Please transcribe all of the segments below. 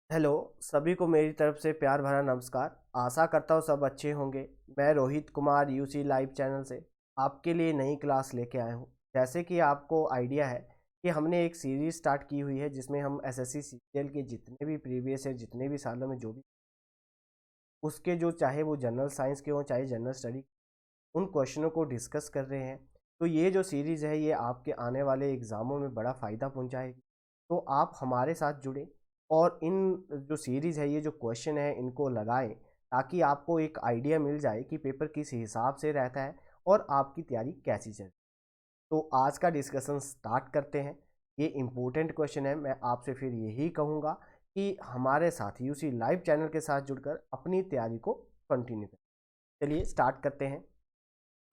Hello. सभी को मेरी तरफ से प्यार भरा नमस्कार। आशा करता हूँ सब अच्छे होंगे। मैं Rohit Kumar UC live channel से आपके लिए नई क्लास लेके आया हूँ। जैसे कि आपको आइडिया है कि हमने एक सीरीज़ स्टार्ट की हुई है जिसमें हम एसएससी सीजीएल के जितने भी प्रीवियस है, जितने भी सालों में जो भी उसके जो चाहे वो जनरल साइंस के हों चाहे जनरल स्टडी, उन क्वेश्चनों को डिस्कस कर रहे हैं। तो ये जो सीरीज़ है ये आपके आने वाले एग्ज़ामों में बड़ा फ़ायदा पहुंचाएगी। तो आप हमारे साथ जुड़ें और इन जो सीरीज़ है, ये जो क्वेश्चन है, इनको लगाएं ताकि आपको एक आइडिया मिल जाए कि पेपर किस हिसाब से रहता है और आपकी तैयारी कैसी चल। तो आज का डिस्कशन स्टार्ट करते हैं। ये इम्पोर्टेंट क्वेश्चन है। मैं आपसे फिर यही कहूँगा कि हमारे साथ यूसी लाइव चैनल के साथ जुड़कर अपनी तैयारी को कंटिन्यू करें। चलिए स्टार्ट करते हैं।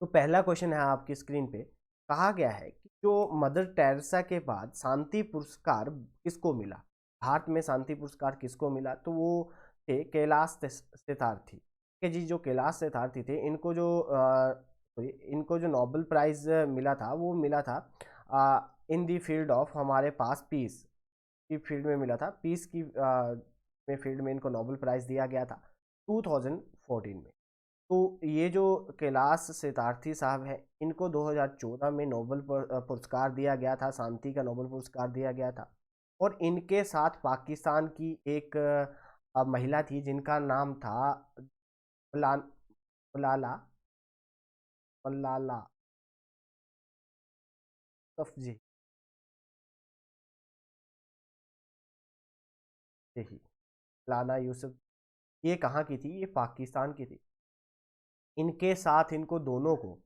तो पहला क्वेश्चन है आपकी स्क्रीन पे। कहा गया है कि जो मदर टेरेसा के बाद शांति पुरस्कार किसको मिला। भारत में शांति पुरस्कार किसको मिला? तो वो थे कैलाश सत्यार्थी। ठीक है जी, जो कैलाश सत्यार्थी थे, इनको जो नोबेल प्राइज मिला था वो मिला था इन दी फील्ड ऑफ, हमारे पास पीस की फील्ड में मिला था। पीस की में फील्ड में इनको नोबेल प्राइज दिया गया था 2014 में। तो ये जो कैलाश सत्यार्थी साहब हैं, इनको 2014 में नोबेल पुरस्कार दिया गया था, शांति का नोबेल पुरस्कार दिया गया था। और इनके साथ पाकिस्तान की एक महिला थी जिनका नाम था मलान मलाला मलाला यूसुफजई। यही लाना यूसुफ, ये कहाँ की थी? ये पाकिस्तान की थी। इनके साथ इनको दोनों को,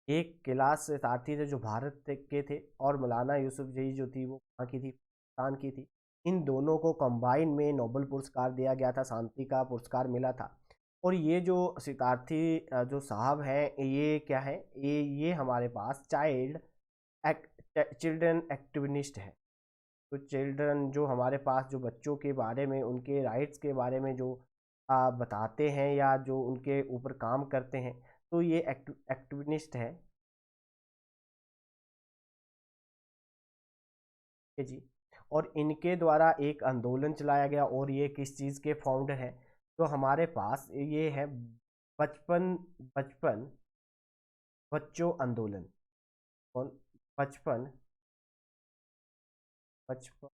एक कैलाश सत्यार्थी थे जो भारत के थे और मौलाना यूसुफजई जो थी वो कहाँ की थी? पाकिस्तान की थी। इन दोनों को कंबाइन में नोबेल पुरस्कार दिया गया था, शांति का पुरस्कार मिला था। और ये जो सत्यार्थी जो साहब हैं, ये क्या है? ये हमारे पास चिल्ड्रन एक्टिविस्ट है। तो चिल्ड्रन जो हमारे पास, जो बच्चों के बारे में, उनके राइट्स के बारे में जो बताते हैं या जो उनके ऊपर काम करते हैं, तो ये एक्टिविस्ट है। ठीक है जी। और इनके द्वारा एक आंदोलन चलाया गया और ये किस चीज़ के फाउंडर है? तो हमारे पास ये है बचपन बचपन बच्चों आंदोलन। कौन? बचपन बचपन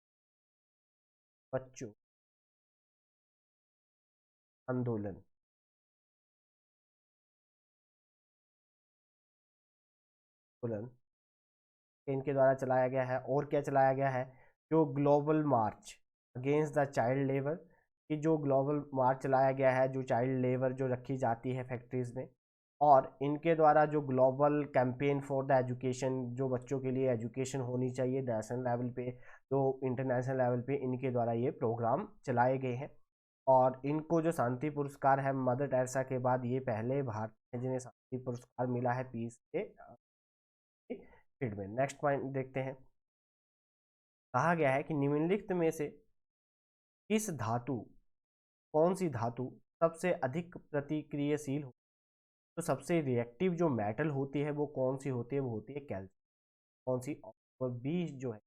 बच्चों आंदोलन। आंदोलन इनके द्वारा चलाया गया है। और क्या चलाया गया है? जो global March against the child labour, कि जो ग्लोबल मार्च चलाया गया है, जो चाइल्ड लेबर जो रखी जाती है फैक्ट्रीज में। और इनके द्वारा जो global campaign for the education, जो बच्चों के लिए एजुकेशन होनी चाहिए नेशनल लेवल पे, तो इंटरनेशनल लेवल पे इनके द्वारा ये प्रोग्राम चलाए गए हैं। और इनको जो शांति पुरस्कार है, मदर टेरेसा के बाद ये पहले भारत में जिन्हें शांति पुरस्कार मिला है पीस के फील्ड में। नेक्स्ट पॉइंट देखते हैं। कहा गया है कि निम्नलिखित में से किस धातु, कौन सी धातु सबसे अधिक प्रतिक्रियाशील हो? तो सबसे रिएक्टिव जो मेटल होती है वो कौन सी होती है? वो होती है कैल्शियम। कौन सी? और बी जो है,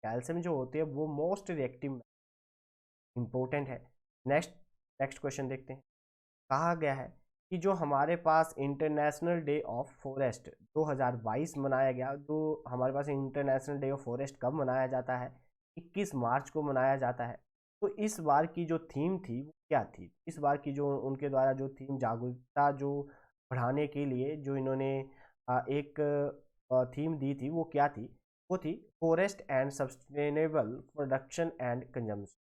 कैल्शियम जो होती है वो मोस्ट रिएक्टिव, इंपॉर्टेंट है। नेक्स्ट नेक्स्ट क्वेश्चन देखते हैं। कहा गया है कि जो हमारे पास इंटरनेशनल डे ऑफ फॉरेस्ट 2022 मनाया गया, जो हमारे पास इंटरनेशनल डे ऑफ फॉरेस्ट कब मनाया जाता है? 21 मार्च को मनाया जाता है। तो इस बार की जो थीम थी वो क्या थी? इस बार की जो उनके द्वारा जो थीम, जागरूकता जो बढ़ाने के लिए जो इन्होंने एक थीम दी थी, वो क्या थी? वो थी forest and sustainable production and consumption.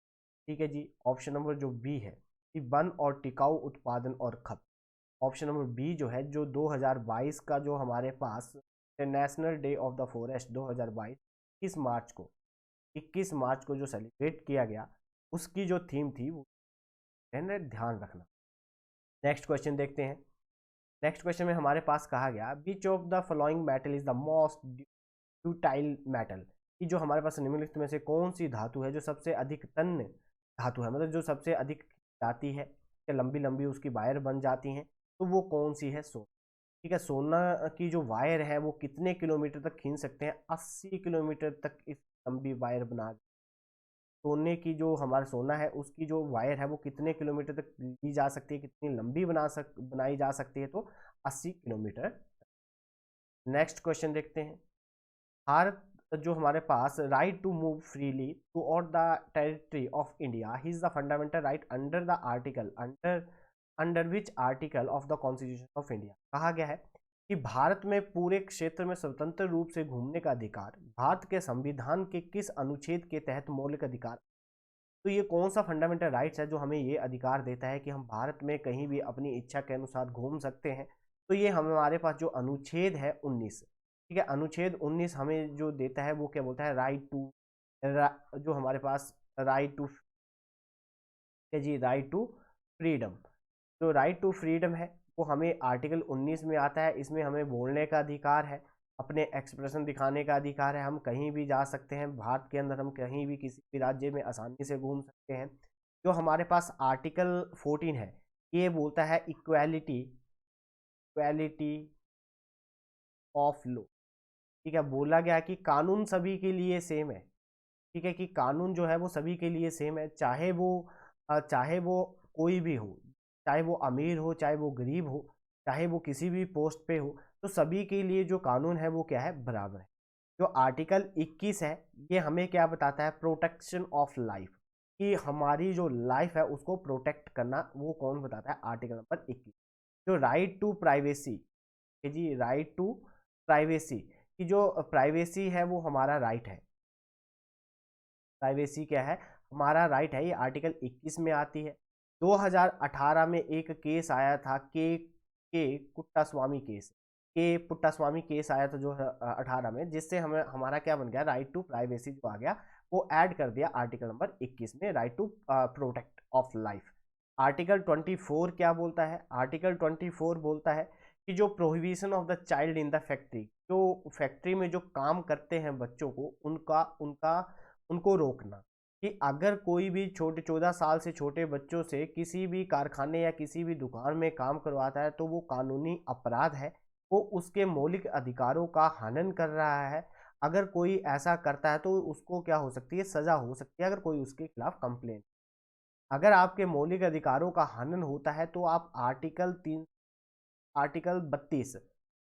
ठीक है जी। ऑप्शन नंबर जो बी है कि वन और टिकाऊ उत्पादन और खपत। ऑप्शन नंबर बी जो है, जो 2022 का जो हमारे पास international day of the forest 2022 21 मार्च को, 21 मार्च को जो सेलिब्रेट किया गया, उसकी जो थीम थी वो ध्यान रखना। नेक्स्ट क्वेश्चन देखते हैं। नेक्स्ट क्वेश्चन में हमारे पास कहा गया which of the following metal is the most ductile metal, कि जो हमारे पास निम्नलिखित में से कौन सी धातु है जो सबसे अधिक तन्य धातु है, मतलब जो सबसे अधिक जाती है, लंबी लंबी उसकी वायर बन जाती हैं। तो वो कौन सी है? सोना। ठीक है। सोना की जो वायर है वो कितने किलोमीटर तक खींच सकते हैं? 80 किलोमीटर तक इस लंबी वायर बना सोने की जो हमारा सोना है उसकी जो वायर है वो कितने किलोमीटर तक ली जा सकती है, कितनी लंबी बनाई जा सकती है, तो 80 किलोमीटर। नेक्स्ट क्वेश्चन देखते हैं। भारत जो हमारे पास right to move freely throughout the territory of India is the fundamental right under the article under which article of the constitution of India. कहा गया है कि भारत में पूरे क्षेत्र में स्वतंत्र रूप से घूमने का अधिकार भारत के संविधान के किस अनुच्छेद के तहत मौलिक अधिकार। तो ये कौन सा फंडामेंटल राइट्स है जो हमें ये अधिकार देता है कि हम भारत में कहीं भी अपनी इच्छा के अनुसार घूम सकते हैं। तो ये हमारे पास जो अनुच्छेद है 19, ठीक है, अनुच्छेद 19 हमें जो देता है वो क्या बोलता है, राइट टू, जो हमारे पास राइट टू जी, राइट टू फ्रीडम। जो राइट टू फ्रीडम है वो हमें आर्टिकल 19 में आता है। इसमें हमें बोलने का अधिकार है, अपने एक्सप्रेशन दिखाने का अधिकार है, हम कहीं भी जा सकते हैं भारत के अंदर, हम कहीं भी किसी भी राज्य में आसानी से घूम सकते हैं। जो हमारे पास आर्टिकल 14 है ये बोलता है इक्वालिटी, इक्वालिटी ऑफ लॉ, ठीक है, बोला गया कि कानून सभी के लिए सेम है, ठीक है, कि कानून जो है वो सभी के लिए सेम है, चाहे वो कोई भी हो, चाहे वो अमीर हो, चाहे वो गरीब हो, चाहे वो किसी भी पोस्ट पे हो, तो सभी के लिए जो कानून है वो क्या है, बराबर है। जो आर्टिकल 21 है ये हमें क्या बताता है, प्रोटेक्शन ऑफ लाइफ, कि हमारी जो लाइफ है उसको प्रोटेक्ट करना, वो कौन बताता है, आर्टिकल नंबर 21। जो राइट टू प्राइवेसी जी, राइट टू प्राइवेसी, कि जो प्राइवेसी है वो हमारा राइट है, प्राइवेसी क्या है, हमारा राइट है, ये आर्टिकल 21 में आती है। 2018 में एक केस आया था के कुट्टास्वामी केस, के पुट्टास्वामी केस आया था जो 18 में, जिससे हमें हमारा क्या बन गया, राइट टू प्राइवेसी जो आ गया वो ऐड कर दिया आर्टिकल नंबर 21 में, right to protect of life. Article 24 क्या बोलता है, आर्टिकल 24 बोलता है कि जो prohibition of the child in the factory, जो फैक्ट्री में जो काम करते हैं बच्चों को, उनका उनका उनको रोकना, कि अगर कोई भी छोटे 14 साल से छोटे बच्चों से किसी भी कारखाने या किसी भी दुकान में काम करवाता है तो वो कानूनी अपराध है, वो उसके मौलिक अधिकारों का हनन कर रहा है। अगर कोई ऐसा करता है तो उसको क्या हो सकती है, सजा हो सकती है, अगर कोई उसके खिलाफ कंप्लेंट, अगर आपके मौलिक अधिकारों का हनन होता है तो आप आर्टिकल 32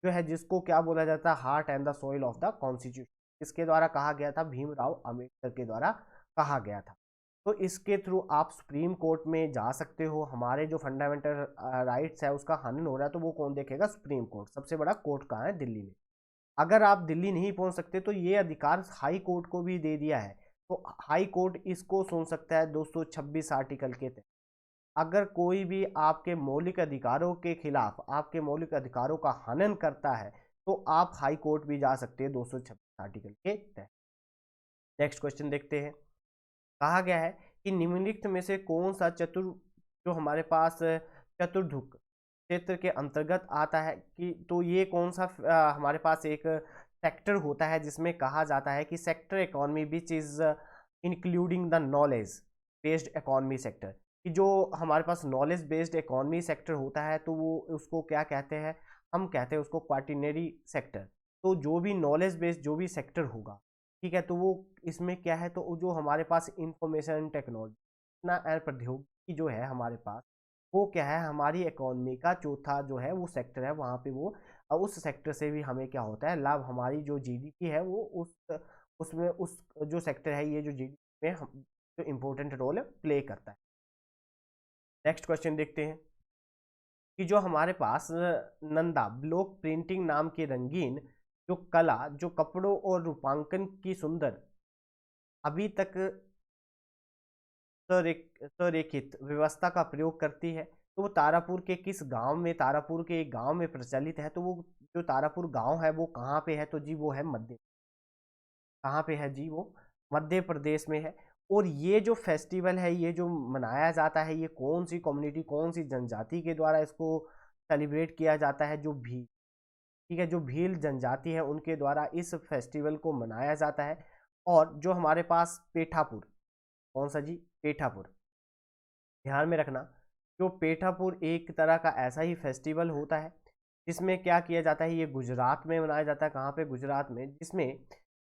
जो है, जिसको क्या बोला जाता है, heart and the soil of the constitution, इसके द्वारा कहा गया था, भीमराव अंबेडकर के द्वारा कहा गया था। तो इसके थ्रू आप सुप्रीम कोर्ट में जा सकते हो, हमारे जो फंडामेंटल राइट्स है उसका हनन हो रहा है तो वो कौन देखेगा, सुप्रीम कोर्ट। सबसे बड़ा कोर्ट कहाँ है, दिल्ली में। अगर आप दिल्ली नहीं पहुंच सकते तो ये अधिकार हाई कोर्ट को भी दे दिया है, तो हाई कोर्ट इसको सुन सकता है 226 आर्टिकल के तहत। अगर कोई भी आपके मौलिक अधिकारों के खिलाफ, आपके मौलिक अधिकारों का हनन करता है तो आप हाई कोर्ट भी जा सकते हैं 226 आर्टिकल के तहत। नेक्स्ट क्वेश्चन देखते हैं। कहा गया है कि निम्नलिखित में से कौन सा जो हमारे पास चतुर्भुज क्षेत्र के अंतर्गत आता है, कि तो ये कौन सा हमारे पास एक सेक्टर होता है जिसमें कहा जाता है कि sector economy which is including the knowledge based economy sector, कि जो हमारे पास नॉलेज बेस्ड इकोनॉमी सेक्टर होता है तो वो उसको क्या कहते हैं, हम कहते हैं उसको क्वार्टिनरी सेक्टर। तो जो भी नॉलेज बेस्ड जो भी सेक्टर होगा, ठीक है, तो वो इसमें क्या है, तो जो हमारे पास इंफॉर्मेशन टेक्नोलॉजी एंड प्रौद्योगिकी जो है हमारे पास, वो क्या है, हमारी इकोनॉमी का चौथा जो है वो सेक्टर है, वहाँ पे वो उस सेक्टर से भी हमें क्या होता है, लाभ, हमारी जो जीडीपी है वो उसमें उस जो सेक्टर है ये जो जीडीपी में जो इम्पोर्टेंट रोल प्ले करता है। नेक्स्ट क्वेश्चन देखते हैं कि जो हमारे पास नंदा ब्लॉक प्रिंटिंग नाम की रंगीन जो कला, जो कपड़ों और रूपांकन की सुंदर अभी तक संरेखित व्यवस्था का प्रयोग करती है, तो वो तारापुर के किस गांव में, तारापुर के एक गांव में प्रचलित है। तो वो जो तारापुर गांव है वो कहाँ पे है, तो जी वो है कहाँ पे है जी, वो मध्य प्रदेश में है। और ये जो फेस्टिवल है, ये जो मनाया जाता है, ये कौन सी कम्युनिटी, कौन सी जनजाति के द्वारा इसको सेलिब्रेट किया जाता है, जो भी, ठीक है, जो भील जनजाति है उनके द्वारा इस फेस्टिवल को मनाया जाता है। और जो हमारे पास पेठापुर, कौन सा जी, पेठापुर, ध्यान में रखना, जो पेठापुर एक तरह का ऐसा ही फेस्टिवल होता है जिसमें क्या किया जाता है, ये गुजरात में मनाया जाता है, कहाँ पे, गुजरात में, जिसमें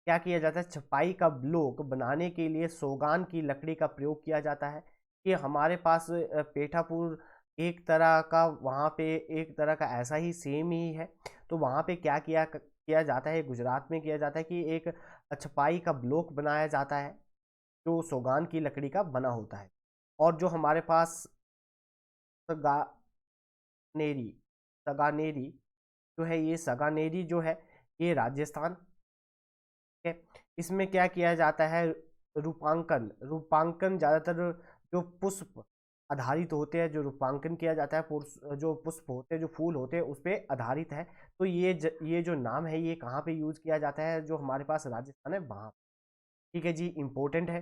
क्या किया जाता है, छपाई का ब्लॉक बनाने के लिए सोगान की लकड़ी का प्रयोग किया जाता है। कि हमारे पास पेठापुर एक तरह का, वहाँ पे एक तरह का ऐसा ही सेम ही है। तो वहाँ पे क्या किया जाता है, गुजरात में किया जाता है कि एक छपाई का ब्लॉक बनाया जाता है जो सोगान की लकड़ी का बना होता है। और जो हमारे पास सगानेरी सगानेरी जो है, ये सगानेरी जो है ये राजस्थान है। इसमें क्या किया जाता है, रूपांकन रूपांकन ज़्यादातर जो पुष्प आधारित होते हैं, जो रूपांकन किया जाता है, जो पुष्प होते हैं, जो फूल होते हैं, उस पर आधारित है। तो ये जो नाम है ये कहाँ पे यूज किया जाता है, जो हमारे पास राजस्थान है वहाँ। ठीक है जी, इम्पोर्टेंट है।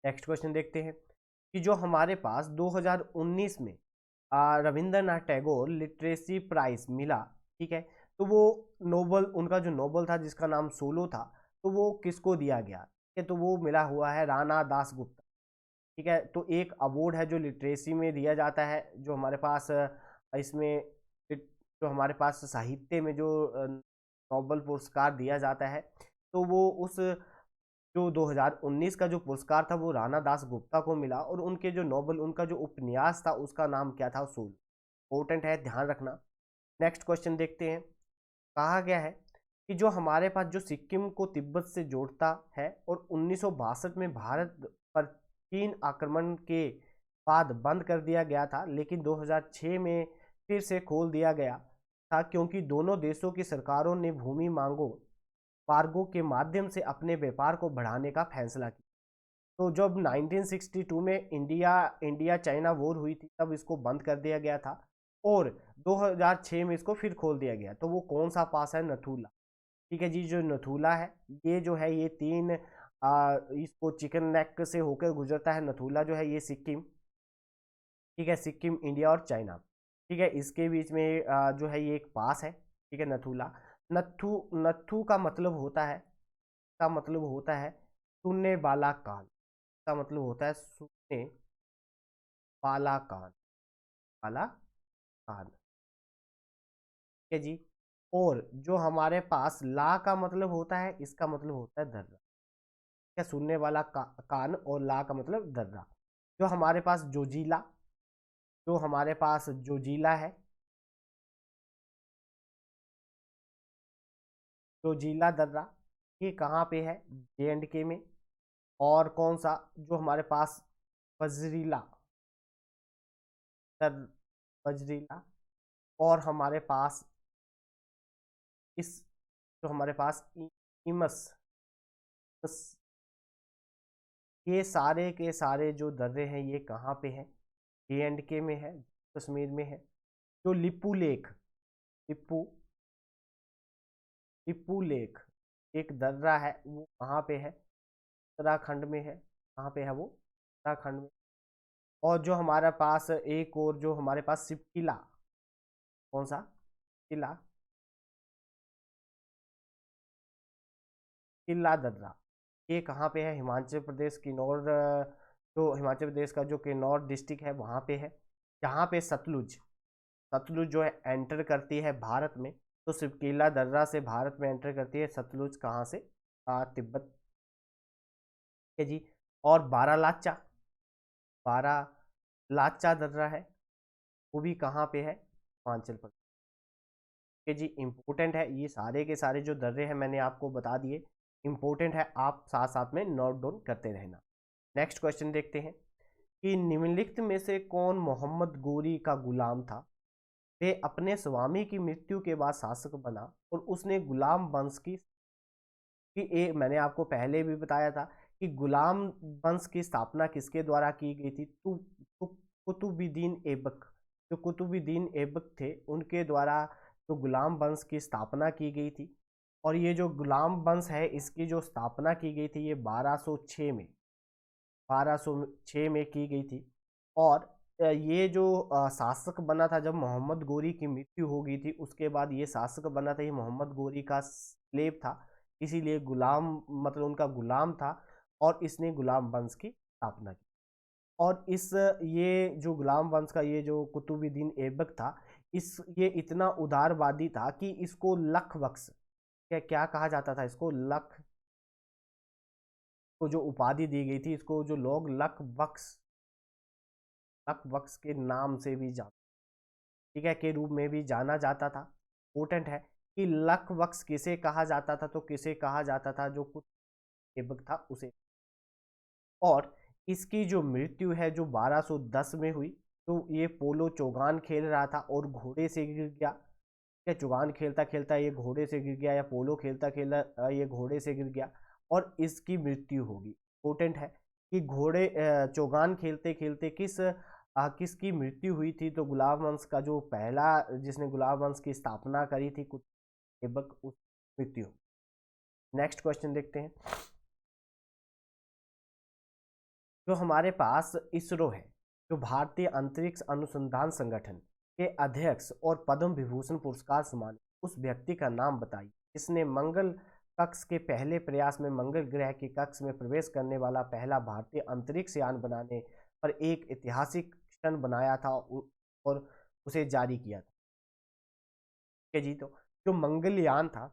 नेक्स्ट क्वेश्चन देखते हैं कि जो हमारे पास 2019 में रविंद्रनाथ टैगोर लिटरेसी प्राइज मिला, ठीक है, तो वो नोबल, उनका जो नोबल था जिसका नाम सोलो था, तो वो किसको दिया गया, ठीक है, तो वो मिला हुआ है राणा दासगुप्ता। ठीक है, तो एक अवार्ड है जो लिटरेसी में दिया जाता है, जो हमारे पास इसमें जो हमारे पास साहित्य में जो नोबल पुरस्कार दिया जाता है, तो वो उस जो 2019 का जो पुरस्कार था वो राणा दास गुप्ता को मिला। और उनके जो नोबल, उनका जो उपन्यास था उसका नाम क्या था, सोल। इंपॉर्टेंट है, ध्यान रखना। नेक्स्ट क्वेश्चन देखते हैं। कहा गया है कि जो हमारे पास जो सिक्किम को तिब्बत से जोड़ता है और 1962 में भारत पर चीन आक्रमण के बाद बंद कर दिया गया था, लेकिन 2006 में फिर से खोल दिया गया था क्योंकि दोनों देशों की सरकारों ने भूमि मार्गों के माध्यम से अपने व्यापार को बढ़ाने का फैसला किया। तो जब 1962 में इंडिया चाइना वॉर हुई थी तब इसको बंद कर दिया गया था, और 2006 में इसको फिर खोल दिया गया। तो वो कौन सा पास है, नथुला। ठीक है जी, जो नथुला है ये जो है ये इसको चिकन नेक से होकर गुजरता है। नथुला जो है ये सिक्किम, ठीक है, सिक्किम, इंडिया और चाइना, ठीक है, इसके बीच में जो है ये एक पास है। ठीक है, नथुला। नथु नथु का मतलब होता है सुनने वाला कान। का मतलब होता है सुनने वाला कान, वाला कान। ठीक है जी। और जो हमारे पास ला का मतलब होता है, इसका मतलब होता है दर्रा। क्या, सुनने वाला कान, और ला का मतलब दर्रा। जो हमारे पास जोजीला है, जोजीला दर्रा, ये कहाँ पे है, J&K में। और कौन सा, जो हमारे पास बजरीला दर बजरीला, और हमारे पास इस जो हमारे पास इमस, ये सारे के सारे जो दर्रे हैं ये कहाँ पे हैं, J&K में है, कश्मीर में है। जो लिपू लिपू लेक एक दर्रा है, वो कहाँ पे है, उत्तराखंड में है। कहाँ पे है वो, उत्तराखंड में। और जो हमारे पास एक और जो हमारे पास शिवकिला, कौन सा किला, किला दर्रा, ये कहाँ पे है, हिमाचल प्रदेश किन्नौर, जो हिमाचल प्रदेश का जो किन्नौर डिस्ट्रिक्ट है वहाँ पे है। जहाँ पे सतलुज जो है एंटर करती है भारत में। तो शिवकिला दर्रा से भारत में एंटर करती है सतलुज, कहाँ से, तिब्बत है जी। और बारालाचा दर्रा है, वो भी कहाँ पे है, हिमाचल प्रदेश के जी। इम्पोर्टेंट है, ये सारे के सारे जो दर्रे हैं मैंने आपको बता दिए, इम्पोर्टेंट है, आप साथ साथ में नोट डाउन करते रहना। नेक्स्ट क्वेश्चन देखते हैं कि निम्नलिखित में से कौन मोहम्मद गोरी का गुलाम था। वे अपने स्वामी की मृत्यु के बाद शासक बना और उसने गुलाम वंश मैंने आपको पहले भी बताया था कि गुलाम वंश की स्थापना किसके द्वारा की गई थी, कुतुबुद्दीन ऐबक। जो कुतुबुद्दीन ऐबक थे उनके द्वारा जो गुलाम वंश की स्थापना की गई थी। और ये जो गुलाम वंश है इसकी जो स्थापना की गई थी ये 1206 में की गई थी। और ये जो शासक बना था जब मोहम्मद गोरी की मृत्यु हो गई थी, उसके बाद ये शासक बना था, ये मोहम्मद गोरी का स्लेव था, इसीलिए गुलाम मतलब उनका गुलाम था। और इसने गुलाम वंश की स्थापना की। और ये जो गुलाम वंश का ये जो कुतुबुद्दीन ऐबक था, ये इतना उदारवादी था कि इसको लख बख्श, क्या क्या कहा जाता था, इसको लख को जो उपाधि दी गई थी, इसको जो लोग लक बक्स के नाम से भी जान, ठीक है, के रूप में भी जाना जाता था। इंपॉर्टेंट है कि लक बक्स किसे कहा जाता था, तो किसे कहा जाता था, जो कुछ सेवक था उसे। और इसकी जो मृत्यु है जो 1210 में हुई, तो ये पोलो चौगान खेल रहा था और घोड़े से गिर गया। या चौगान खेलता खेलता ये घोड़े से गिर गया, या पोलो खेलता खेलता ये घोड़े से गिर गया और इसकी मृत्यु होगी। इंपॉर्टेंट है कि घोड़े चौगान खेलते खेलते किसकी मृत्यु हुई थी, तो गुलाब वंश का जो पहला, जिसने गुलाब वंश की स्थापना करी थी कुछ ऐबक, उस मृत्यु। नेक्स्ट क्वेश्चन देखते हैं। जो हमारे पास इसरो है, जो भारतीय अंतरिक्ष अनुसंधान संगठन के अध्यक्ष और पद्म विभूषण पुरस्कार सम्मानित उस व्यक्ति का नाम बताइए जिसने मंगल कक्ष के पहले प्रयास में मंगल ग्रह के कक्ष में प्रवेश करने वाला पहला भारतीय अंतरिक्ष यान बनाने पर एक ऐतिहासिक क्षण बनाया था और उसे जारी किया था। ठीक है जी, तो जो मंगलयान था,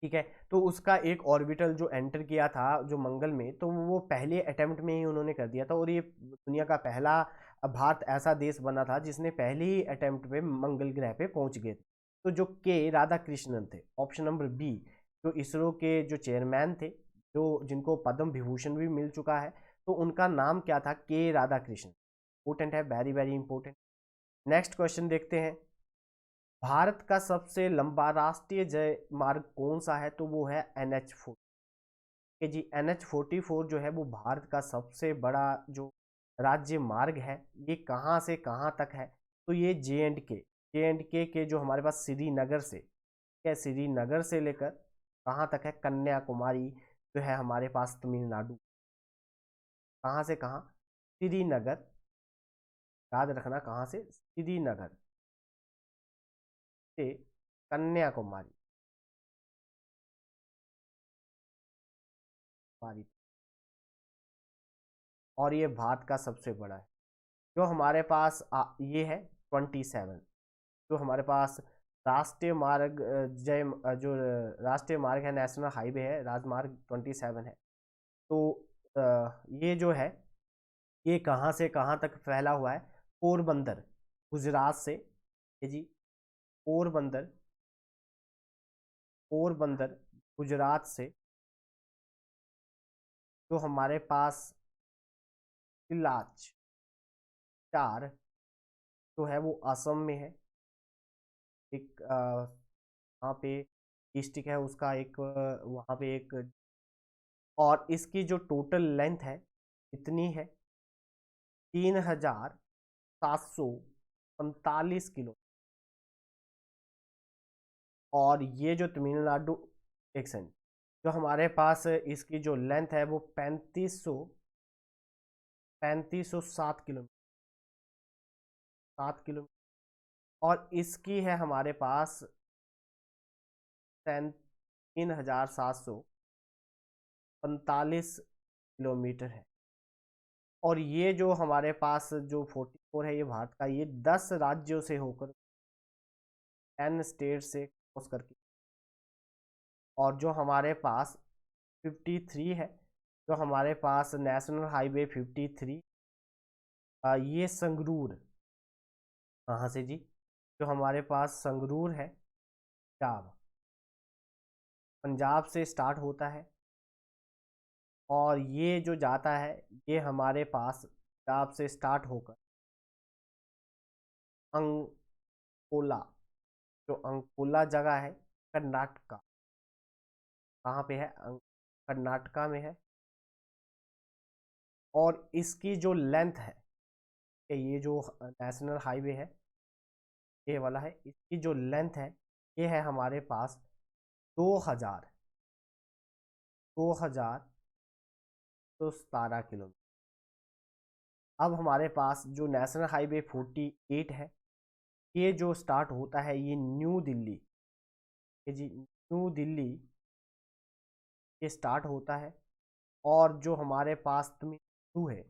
ठीक है, तो उसका एक ऑर्बिटल जो एंटर किया था जो मंगल में, तो वो पहले अटेम्प्ट में ही उन्होंने कर दिया था। और ये दुनिया का पहला भारत ऐसा देश बना था जिसने पहले ही अटेम्प्ट पे मंगल ग्रह पे पहुंच गए थे। तो जो के राधाकृष्णन थे, ऑप्शन नंबर बी, जो इसरो के जो चेयरमैन थे, जो जिनको पद्म विभूषण भी मिल चुका है, तो उनका नाम क्या था, के राधाकृष्णन। इंपॉर्टेंट है, very very important. Next question देखते हैं। भारत का सबसे लंबा राष्ट्रीय जय मार्ग कौन सा है, तो वो है NH-40 के जी। NH-44 जो है वो भारत का सबसे बड़ा जो राज्य मार्ग है, ये कहाँ से कहाँ तक है, तो ये जे एंड के जो हमारे पास श्रीनगर से, क्या श्रीनगर से लेकर कहाँ तक है, कन्याकुमारी जो है हमारे पास तमिलनाडु, कहाँ से कहाँ, श्रीनगर, याद रखना कहाँ से, श्रीनगर से कन्याकुमारी हमारी, और ये भारत का सबसे बड़ा है। जो हमारे पास ये है 27, जो हमारे पास राष्ट्रीय मार्ग जो राष्ट्रीय मार्ग है, नेशनल हाईवे है, राजमार्ग 27 है। तो ये जो है ये कहाँ से कहाँ तक फैला हुआ है, पोरबंदर गुजरात से, ये जी, पोरबंदर पोरबंदर गुजरात से, जो हमारे पास सिलाच 4 जो है वो असम में है। एक वहाँ पे डिस्ट्रिक्ट है उसका, एक वहाँ पे एक, और इसकी जो टोटल लेंथ है इतनी है 3745 किलो। और ये जो तमिलनाडु, एक सेकंड, जो हमारे पास इसकी जो लेंथ है वो 3507 किलोमीटर, 7 किलोमीटर। और इसकी है हमारे पास 3745 किलोमीटर है। और ये जो हमारे पास जो 44 है, ये भारत का, ये 10 राज्यों से होकर, 10 स्टेट से क्रॉस करके। और जो हमारे पास 53 है, जो हमारे पास नेशनल हाईवे 53, ये संगरूर, कहाँ से जी, जो हमारे पास संगरूर है, पंजाब, पंजाब से स्टार्ट होता है। और ये जो जाता है, ये हमारे पास पंजाब से स्टार्ट होकर अंकोला, जो अंकोला जगह है कर्नाटका, कहाँ पे है, कर्नाटका में है। और इसकी जो लेंथ है, ये जो नेशनल हाईवे है ये वाला है, इसकी जो लेंथ है ये है हमारे पास 2217 किलोमीटर। अब हमारे पास जो नेशनल हाईवे 48 है, ये जो स्टार्ट होता है ये न्यू दिल्ली, ये जी न्यू दिल्ली ये स्टार्ट होता है। और जो हमारे पास तमिलनाडु है,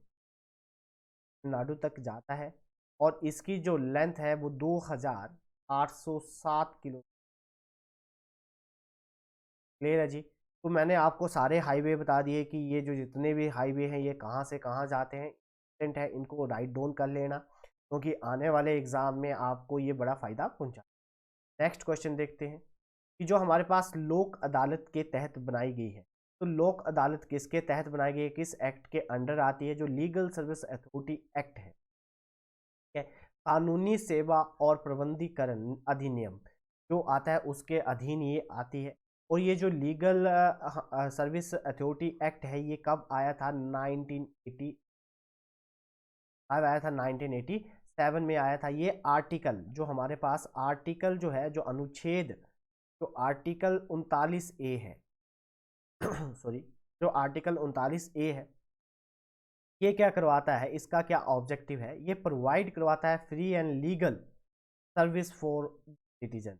तमिलनाडु तक जाता है। और इसकी जो लेंथ है वो 2807 किलो। क्लियर है जी। तो मैंने आपको सारे हाईवे बता दिए कि ये जो जितने भी हाईवे हैं ये कहाँ से कहाँ जाते हैं, इंपॉर्टेंट है, इनको राइट डाउन कर लेना क्योंकि आने वाले एग्जाम में आपको ये बड़ा फ़ायदा पहुंचा। नेक्स्ट क्वेश्चन देखते हैं कि जो हमारे पास लोक अदालत के तहत बनाई गई है, तो लोक अदालत किसके तहत बनाई गई है, किस एक्ट के अंडर आती है, जो लीगल सर्विस अथॉरिटी एक्ट है, ठीक है, कानूनी सेवा और प्रबंधीकरण अधिनियम जो आता है उसके अधीन ये आती है। और ये जो लीगल सर्विस अथॉरिटी एक्ट है ये कब आया था, 1980 आया था 1987 में आया था। ये आर्टिकल जो हमारे पास आर्टिकल जो है, जो अनुच्छेद, जो आर्टिकल 39A है सॉरी, जो आर्टिकल 39A है, ये क्या करवाता है, इसका क्या ऑब्जेक्टिव है, ये प्रोवाइड करवाता है free and legal service for citizen,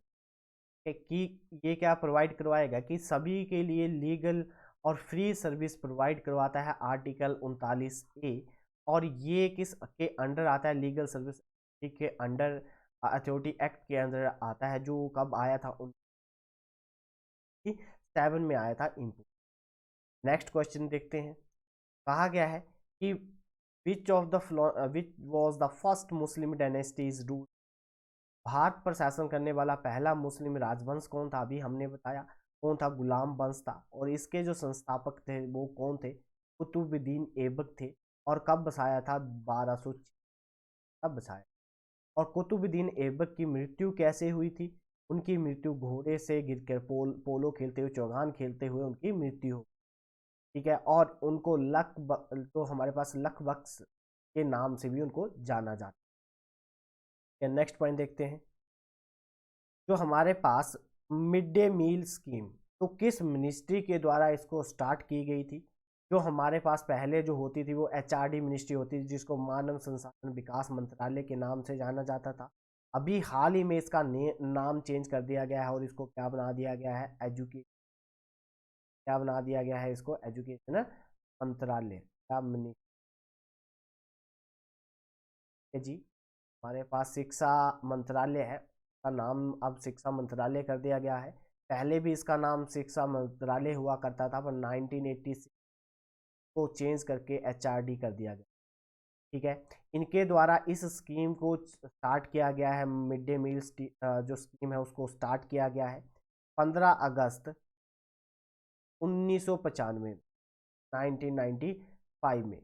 कि ये क्या प्रोवाइड करवाएगा कि सभी के लिए लीगल और फ्री सर्विस प्रोवाइड करवाता है आर्टिकल 39A। और ये किस के अंडर आता है, लीगल सर्विस के अंडर, अथॉरिटी एक्ट के अंदर आता है, जो कब आया था, 1987 में आया था इम्पोर्ट। नेक्स्ट क्वेश्चन देखते हैं, कहा गया है कि which was the first Muslim dynasties rule, Bharat पर शासन करने वाला पहला मुस्लिम राजवंश कौन था, अभी हमने बताया कौन था, गुलाम वंश था। और इसके जो संस्थापक थे वो कौन थे, कुतुबुद्दीन ऐबक थे। और कब बसाया था, 1200 कब बसाया। और कुतुबुद्दीन ऐबक की मृत्यु कैसे हुई थी, उनकी मृत्यु घोड़े से गिरकर पोलो खेलते हुए, चौगान खेलते हुए उनकी मृत्यु हो, ठीक है। और उनको तो हमारे पास लख बख्श के नाम से भी उनको जाना जाता है। नेक्स्ट पॉइंट देखते हैं, जो हमारे पास मिड डे मील स्कीम, तो किस मिनिस्ट्री के द्वारा इसको स्टार्ट की गई थी। जो हमारे पास पहले जो होती थी वो HRD मिनिस्ट्री होती थी, जिसको मानव संसाधन विकास मंत्रालय के नाम से जाना जाता था। अभी हाल ही में इसका नाम चेंज कर दिया गया है और इसको क्या बना दिया गया है, क्या बना दिया गया है, इसको एजुकेशन मंत्रालय क्या मिनिस्ट्री जी। हमारे पास शिक्षा मंत्रालय है, का नाम अब शिक्षा मंत्रालय कर दिया गया है। पहले भी इसका नाम शिक्षा मंत्रालय हुआ करता था, पर 1986 को चेंज करके HRD कर दिया गया, ठीक है। इनके द्वारा इस स्कीम को स्टार्ट किया गया है, मिड डे मील जो स्कीम है उसको स्टार्ट किया गया है 15 अगस्त 1995 1995 में,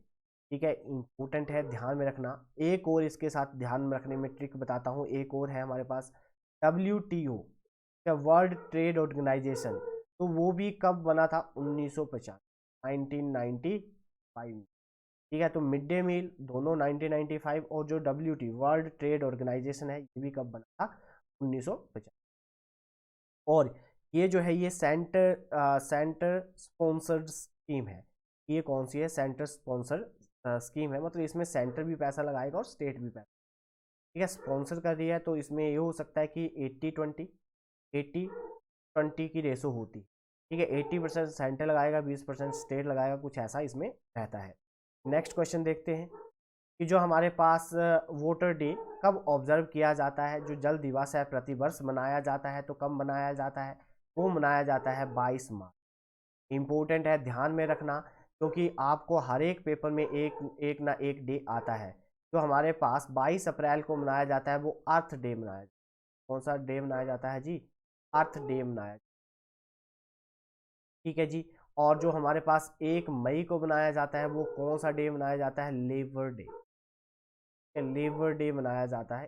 ठीक है। इम्पोर्टेंट है, ध्यान में रखना। एक और इसके साथ ध्यान में रखने में ट्रिक बताता हूँ, एक और है हमारे पास WTO, वर्ल्ड ट्रेड ऑर्गेनाइजेशन, तो वो भी कब बना था, 1950 1995 में, ठीक है। तो मिड डे मील दोनों 1995, और जो WTO वर्ल्ड ट्रेड ऑर्गेनाइजेशन है ये भी कब बना था, 1950। और ये जो है ये सेंटर स्पॉन्सर्ड स्कीम है। ये कौन सी है, सेंटर स्पॉन्सर स्कीम है, मतलब इसमें सेंटर भी पैसा लगाएगा और स्टेट भी पैसा, ठीक है, स्पॉन्सर कर दिया है। तो इसमें ये हो सकता है कि 80-20 की रेशो होती, ठीक है, 80% सेंटर लगाएगा, 20% स्टेट लगाएगा, कुछ ऐसा इसमें रहता है। नेक्स्ट क्वेश्चन देखते हैं कि जो हमारे पास वोटर डे कब ऑब्जर्व किया जाता है, जो जल दिवस है प्रतिवर्ष मनाया जाता है, तो कब मनाया जाता है, वो मनाया जाता है 22 मार्च। इम्पोर्टेंट है, ध्यान में रखना, क्योंकि आपको हर एक पेपर में एक ना एक डे आता है। जो हमारे पास 22 अप्रैल को मनाया जाता है वो अर्थ डे मनाया जाता है। कौन सा डे मनाया जाता है जी, अर्थ डे मनाया, ठीक है जी। और जो हमारे पास 1 मई को मनाया जाता है वो कौन सा डे मनाया जाता है, लेबर डे, लेबर डे मनाया जाता है,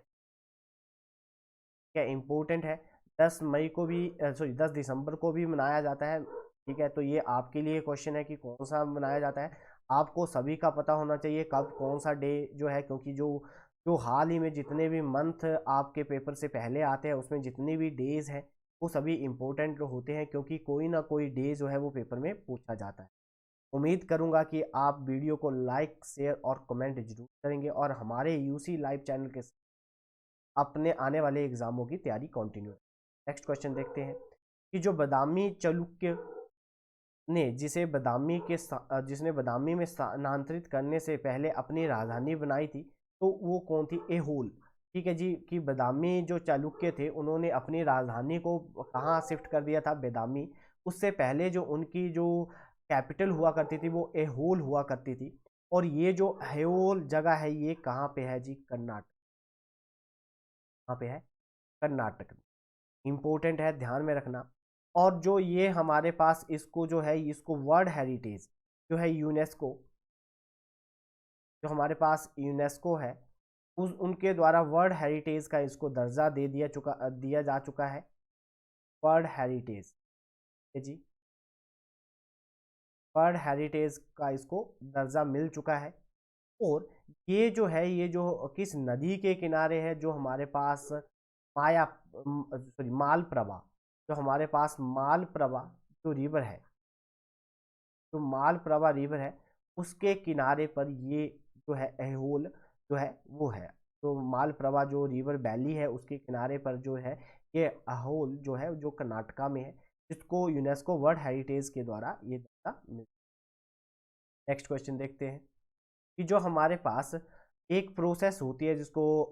क्या इम्पोर्टेंट है। 10 मई को भी, सॉरी 10 दिसंबर को भी मनाया जाता है, ठीक है। तो ये आपके लिए क्वेश्चन है कि कौन सा मनाया जाता है, आपको सभी का पता होना चाहिए कब कौन सा डे जो है, क्योंकि जो जो हाल ही में जितने भी मंथ आपके पेपर से पहले आते हैं उसमें जितने भी डेज हैं वो सभी इम्पोर्टेंट होते हैं, क्योंकि कोई ना कोई डे जो है वो पेपर में पूछा जाता है। उम्मीद करूंगा कि आप वीडियो को लाइक शेयर और कमेंट जरूर करेंगे और हमारे UC लाइव चैनल के अपने आने वाले एग्जामों की तैयारी कंटिन्यू। नेक्स्ट क्वेश्चन देखते हैं कि जो बदामी चालुक्य ने जिसने बदामी में स्थानांतरित करने से पहले अपनी राजधानी बनाई थी, तो वो कौन थी, एहोल, ठीक है जी। कि बदामी जो चालुक्य थे उन्होंने अपनी राजधानी को कहाँ शिफ्ट कर दिया था, बेदामी, उससे पहले जो उनकी जो कैपिटल हुआ करती थी वो एहोल हुआ करती थी। और ये जो एहोल जगह है ये कहाँ पे है जी? कर्नाटक। कहाँ पे है? कर्नाटक में। इम्पोर्टेंट है, ध्यान में रखना। और जो ये हमारे पास इसको जो है, इसको वर्ल्ड हेरिटेज जो है यूनेस्को, जो हमारे पास यूनेस्को है उस उनके द्वारा वर्ल्ड हेरिटेज का इसको दर्जा दिया जा चुका है। वर्ल्ड हेरिटेज जी, वर्ल्ड हेरिटेज का इसको दर्जा मिल चुका है। और ये जो है, ये जो किस नदी के किनारे है? जो हमारे पास माया सॉरी मालप्रभा, जो हमारे पास मालप्रभा जो रिवर है, जो मालप्रभा रिवर है उसके किनारे पर ये जो है एहोल जो है वो है। तो मालप्रभा जो रिवर वैली है उसके किनारे पर जो है ये एहोल जो है जो कर्नाटका में है, जिसको यूनेस्को वर्ल्ड हेरिटेज के द्वारा ये दर्जा मिला। नेक्स्ट क्वेश्चन देखते हैं कि जो हमारे पास एक प्रोसेस होती है जिसको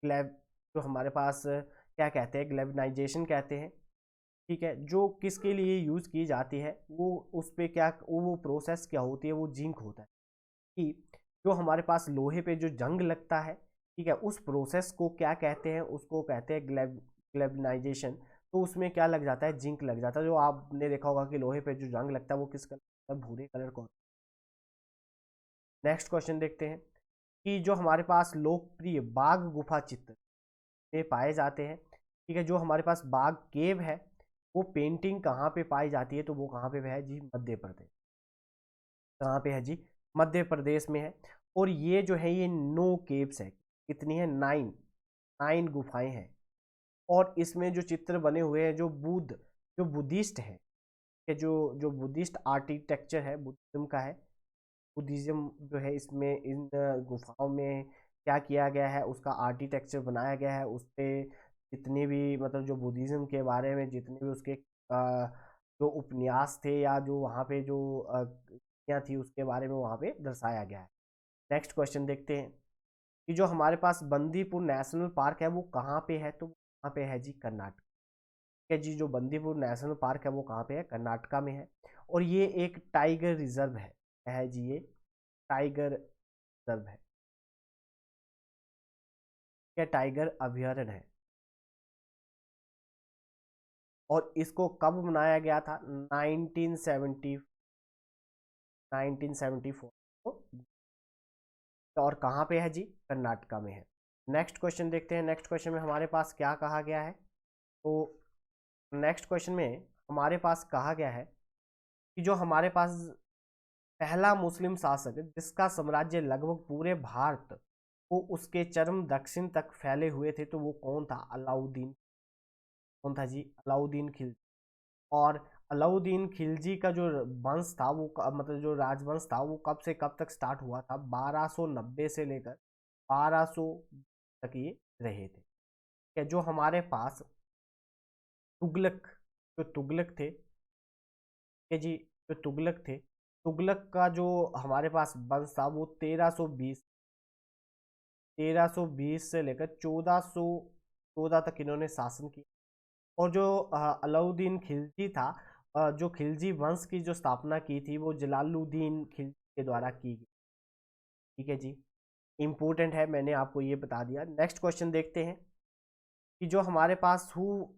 ग्लैब जो हमारे पास क्या कहते हैं? ग्लेबनाइजेशन कहते हैं। ठीक है, जो किसके लिए यूज़ की जाती है? वो उस पे क्या वो प्रोसेस क्या होती है? वो जिंक होता है कि जो हमारे पास लोहे पे जो जंग लगता है, ठीक है, उस प्रोसेस को क्या कहते हैं? उसको कहते हैं ग्लेबनाइजेशन। तो उसमें क्या लग जाता है? जिंक लग जाता है। जो आपने देखा होगा कि लोहे पे जो जंग लगता है वो किस कलर का? भूरे कलर का। नेक्स्ट क्वेश्चन देखते हैं कि जो हमारे पास लोकप्रिय बाघ गुफा चित्र में पाए जाते हैं, ठीक है, जो हमारे पास बाघ केव है वो पेंटिंग कहाँ पे पाई जाती है? तो वो कहाँ पे है जी? मध्य प्रदेश। कहाँ पे है जी? मध्य प्रदेश में है। और ये जो है ये 9 केव्स है। कितनी है? 9 गुफाएं हैं। और इसमें जो चित्र बने हुए हैं, जो बुद्धिस्ट है, कि जो बुद्धिस्ट आर्किटेक्चर है बुद्धिज्म का है, बुद्धिज्म जो है इसमें इन गुफाओं में क्या किया गया है? उसका आर्किटेक्चर बनाया गया है। उस पे जितने भी मतलब जो बुद्धिज्म के बारे में जितने भी उसके जो उपन्यास थे या जो वहाँ पे जो क्या थी उसके बारे में वहाँ पे दर्शाया गया है। नेक्स्ट क्वेश्चन देखते हैं कि जो हमारे पास बंदीपुर नेशनल पार्क है वो कहाँ पे है? तो कहाँ पे है जी? कर्नाटक। ठीक है जी, जो बंदीपुर नेशनल पार्क है वो कहाँ पे है? कर्नाटका में है। और ये एक टाइगर रिजर्व है जी, ये टाइगर रिजर्व है, क्या टाइगर अभयारण्य है। और इसको कब बनाया गया था? 1974 को। और कहाँ पे है जी? कर्नाटका में है। नेक्स्ट क्वेश्चन देखते हैं। नेक्स्ट क्वेश्चन में हमारे पास क्या कहा गया है? तो नेक्स्ट क्वेश्चन में हमारे पास कहा गया है कि जो हमारे पास पहला मुस्लिम शासक जिसका साम्राज्य लगभग पूरे भारत को उसके चरम दक्षिण तक फैले हुए थे, तो वो कौन था? अलाउद्दीन। कौन था जी? अलाउद्दीन खिलजी। और अलाउद्दीन खिलजी का जो वंश था वो मतलब जो राजवंश था वो कब से कब तक स्टार्ट हुआ था? 1290 से लेकर 1200 तक ये रहे थे। क्या जो हमारे पास तुगलक, जो तुगलक थे, कि जी जो तुगलक थे, तुगलक का जो हमारे पास वंश था वो 1320 से लेकर 1414 तक इन्होंने शासन किया। और जो अलाउद्दीन खिलजी था, जो खिलजी वंश की जो स्थापना की थी वो जलालुद्दीन खिलजी के द्वारा की गई। ठीक है जी, इंपॉर्टेंट है, मैंने आपको ये बता दिया। नेक्स्ट क्वेश्चन देखते हैं कि जो हमारे पास who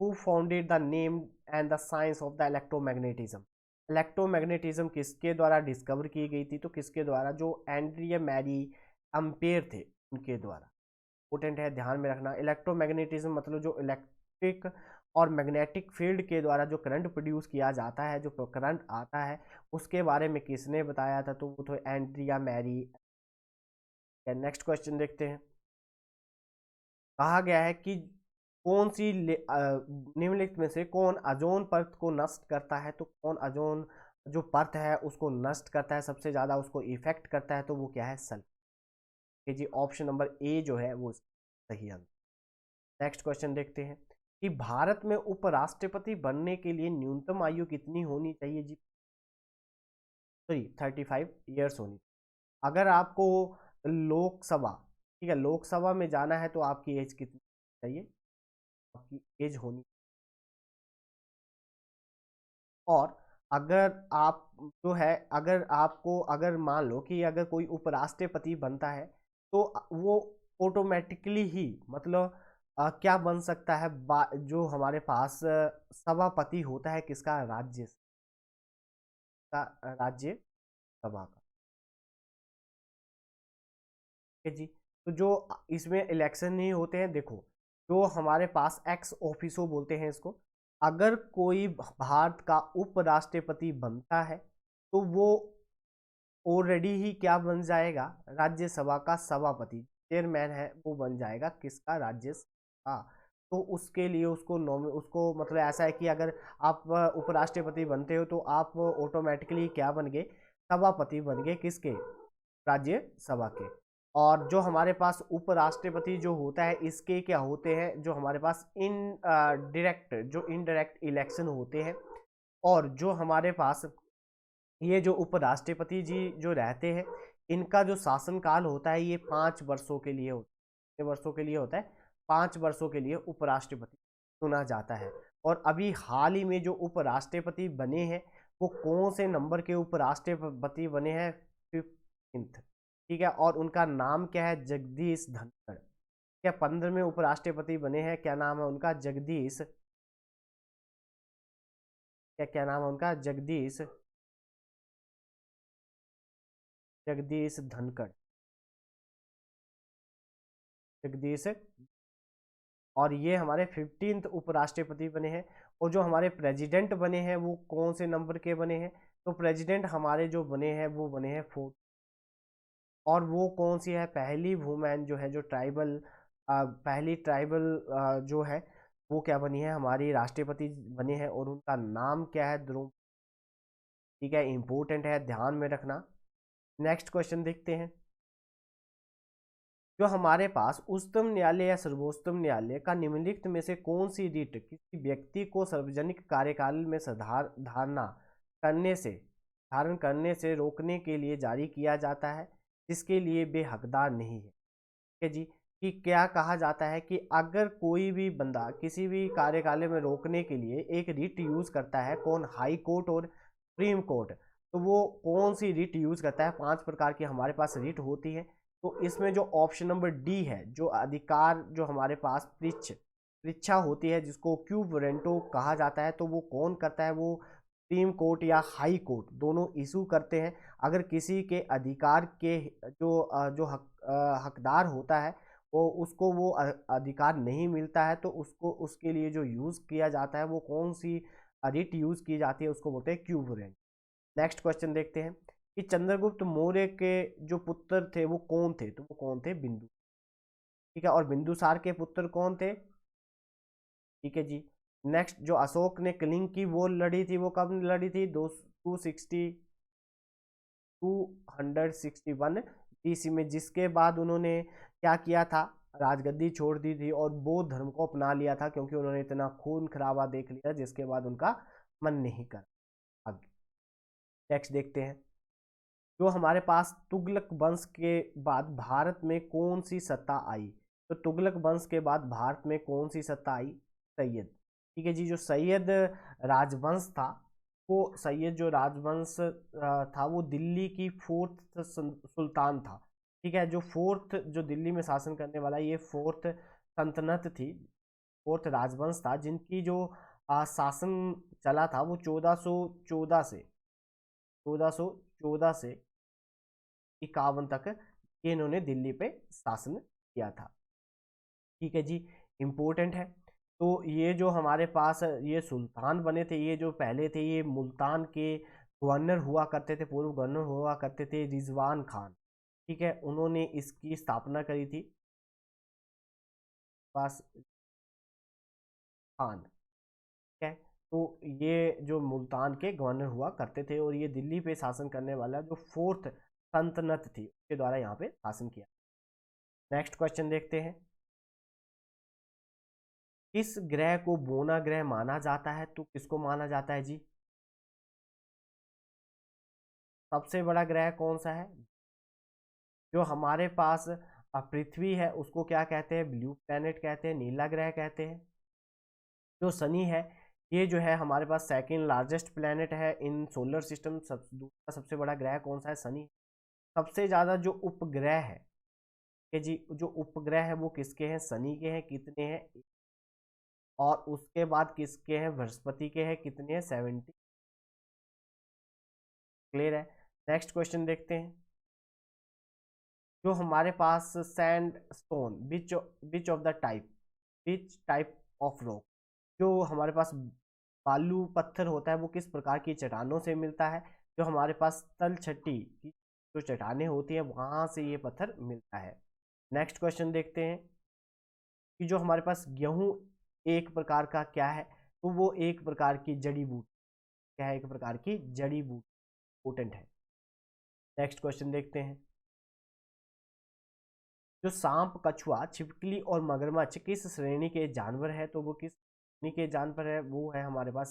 founded the name and the science of the electromagnetism. Electromagnetism किसके द्वारा डिस्कवर की गई थी? तो किसके द्वारा? जो एंड्रिया मैरी अम्पेयर थे उनके द्वारा। इंपॉर्टेंट है, ध्यान में रखना। इलेक्ट्रोमैग्नेटिज्म मतलब जो इलेक्ट्रिक और मैग्नेटिक फील्ड के द्वारा जो करंट प्रोड्यूस किया जाता है, जो करंट आता है, उसके बारे में किसने बताया था? तो वो तो एंड्रिया मैरी। नेक्स्ट क्वेश्चन देखते हैं। कहा गया है कि कौन सी निम्नलिखित में से कौन ओजोन परत को नष्ट करता है? तो कौन ओजोन जो परत है उसको नष्ट करता है, सबसे ज्यादा उसको इफेक्ट करता है? तो वो क्या है? सल्फर। जी, ऑप्शन नंबर ए जो है वो सही आंसर। नेक्स्ट क्वेश्चन देखते हैं कि भारत में उपराष्ट्रपति बनने के लिए न्यूनतम आयु कितनी होनी चाहिए जी? सॉरी 35 ईयर्स होनी। अगर आपको लोकसभा, ठीक है, लोकसभा में जाना है तो आपकी एज कितनी चाहिए? आपकी एज होनी और अगर आप जो है अगर मान लो कि अगर कोई उपराष्ट्रपति बनता है तो वो ऑटोमेटिकली ही मतलब क्या बन सकता है, जो हमारे पास सभापति होता है किसका, राज्यसभा का। ठीक है जी। तो जो इसमें इलेक्शन नहीं होते हैं, देखो जो हमारे पास एक्स ऑफिसो बोलते हैं इसको, अगर कोई भारत का उपराष्ट्रपति बनता है तो वो ऑलरेडी ही क्या बन जाएगा, राज्यसभा का सभापति, चेयरमैन है वो बन जाएगा किसका, राज्यसभा। तो उसके लिए उसको मतलब ऐसा है कि अगर आप उपराष्ट्रपति बनते हो तो आप ऑटोमेटिकली क्या बन गए, सभापति बन गए किसके, राज्यसभा के। और जो हमारे पास उपराष्ट्रपति जो होता है इसके क्या होते हैं, जो हमारे पास इनडायरेक्ट इलेक्शन होते हैं। और जो हमारे पास ये जो उपराष्ट्रपति जी जो रहते हैं इनका जो शासनकाल होता है ये 5 वर्षों के लिए होता है। कितने वर्षों के लिए होता है, 5 वर्षों के लिए उपराष्ट्रपति चुना जाता है। और अभी हाल ही में जो उपराष्ट्रपति बने हैं वो कौन से नंबर के उपराष्ट्रपति बने हैं, 15th। ठीक है, और उनका नाम क्या है, जगदीश धनखड़। क्या 15वें उपराष्ट्रपति बने हैं, क्या नाम है उनका, क्या नाम है उनका, जगदीश धनखड़, जगदीश। और ये हमारे 15th उपराष्ट्रपति बने हैं। और जो हमारे प्रेसिडेंट बने हैं वो कौन से नंबर के बने हैं, तो प्रेसिडेंट हमारे जो बने हैं वो बने हैं 4। और वो कौन सी है, पहली वुमेन जो है, जो पहली ट्राइबल जो है वो क्या बनी है, हमारी राष्ट्रपति बने हैं और उनका नाम क्या है, द्रौपदी। ठीक है, इंपॉर्टेंट है, ध्यान में रखना। नेक्स्ट क्वेश्चन देखते हैं। जो हमारे पास उच्चतम न्यायालय या सर्वोच्चतम न्यायालय का निम्नलिखित में से कौन सी रीट किसी व्यक्ति को सार्वजनिक कार्यकाल में धारण करने से रोकने के लिए जारी किया जाता है जिसके लिए वे हकदार नहीं है। ठीक है जी, कि क्या कहा जाता है कि अगर कोई भी बंदा किसी भी कार्यकाल में रोकने के लिए एक रिट यूज करता है, कौन, हाई कोर्ट और सुप्रीम कोर्ट, तो वो कौन सी रिट यूज करता है, 5 प्रकार की हमारे पास रिट होती है। तो इसमें जो ऑप्शन नंबर डी है, जो अधिकार जो हमारे पास परीक्षा होती है जिसको क्यू वारंटो कहा जाता है, तो वो कौन करता है, वो सुप्रीम कोर्ट या हाई कोर्ट दोनों इशू करते हैं। अगर किसी के अधिकार के हकदार होता है वो उसको वो अधिकार नहीं मिलता है तो उसको उसके लिए जो यूज़ किया जाता है वो कौन सी रिट यूज़ की जाती है, उसको बोलते हैं क्यू वारंट। नेक्स्ट क्वेश्चन देखते हैं कि चंद्रगुप्त मौर्य के जो पुत्र थे वो कौन थे, तो वो कौन थे, बिंदु। ठीक है, और बिंदुसार के पुत्र कौन थे, ठीक है जी। नेक्स्ट, जो अशोक ने कलिंग की वो लड़ी थी, वो कब लड़ी थी, 261 ईस्वी में, जिसके बाद उन्होंने क्या किया था, राजगद्दी छोड़ दी थी और बौद्ध धर्म को अपना लिया था क्योंकि उन्होंने इतना खून खराबा देख लिया जिसके बाद उनका मन नहीं कर। अब नेक्स्ट देखते हैं। जो हमारे पास तुगलक वंश के बाद भारत में कौन सी सत्ता आई, तो तुगलक वंश के बाद भारत में कौन सी सत्ता आई, सैयद। ठीक है जी, जो सैयद राजवंश था, वो सैयद जो राजवंश था वो दिल्ली की 4th सुल्तान था। ठीक है, जो 4th जो दिल्ली में शासन करने वाला ये 4th सल्तनत थी, 4th राजवंश था जिनकी जो शासन चला था वो 1414 से 51 तक ये इन्होंने दिल्ली पे शासन किया था। ठीक है जी, इम्पोर्टेंट है। तो ये जो हमारे पास ये सुल्तान बने थे, ये जो पहले थे ये मुल्तान के गवर्नर हुआ करते थे, पूर्व गवर्नर हुआ करते थे, रिजवान खान। ठीक है, उन्होंने इसकी स्थापना करी थी, पास खान। ठीक है, तो ये जो मुल्तान के गवर्नर हुआ करते थे और ये दिल्ली पे शासन करने वाला जो 4th सल्तनत थी उसके द्वारा यहाँ पे शासन किया। नेक्स्ट क्वेश्चन देखते हैं। किस ग्रह को बोना ग्रह माना जाता है, तो किसको माना जाता है जी, सबसे बड़ा ग्रह कौन सा है, जो हमारे पास पृथ्वी है उसको क्या कहते हैं, ब्लू प्लैनेट कहते हैं, नीला ग्रह कहते हैं। जो शनि है ये जो है हमारे पास सेकंड लार्जेस्ट प्लेनेट है इन सोलर सिस्टम। दूसरा सबसे बड़ा ग्रह कौन सा है? शनि। सबसे ज़्यादा जो उपग्रह है कि जी, जो उपग्रह है वो किसके हैं? शनि के हैं। कितने हैं? और उसके बाद किसके हैं? बृहस्पति के हैं। कितने हैं? 70। क्लियर है। नेक्स्ट क्वेश्चन देखते हैं। जो हमारे पास sandstone, which of the type, which type of rock, जो हमारे पास बालू पत्थर होता है वो किस प्रकार की चट्टानों से मिलता है? जो हमारे पास तलछटी की जो चट्टानें होती हैं वहां से ये पत्थर मिलता है। नेक्स्ट क्वेश्चन देखते हैं कि जो हमारे पास गेहूं एक प्रकार का क्या है? तो वो एक प्रकार की जड़ी बूटी। क्या है? एक प्रकार की जड़ी बूटी, पोटेंट है। नेक्स्ट क्वेश्चन देखते हैं। जो सांप, कछुआ, छिपकली और मगरमच्छ किस श्रेणी के जानवर है? तो वो किस श्रेणी के जानवर है? वो है हमारे पास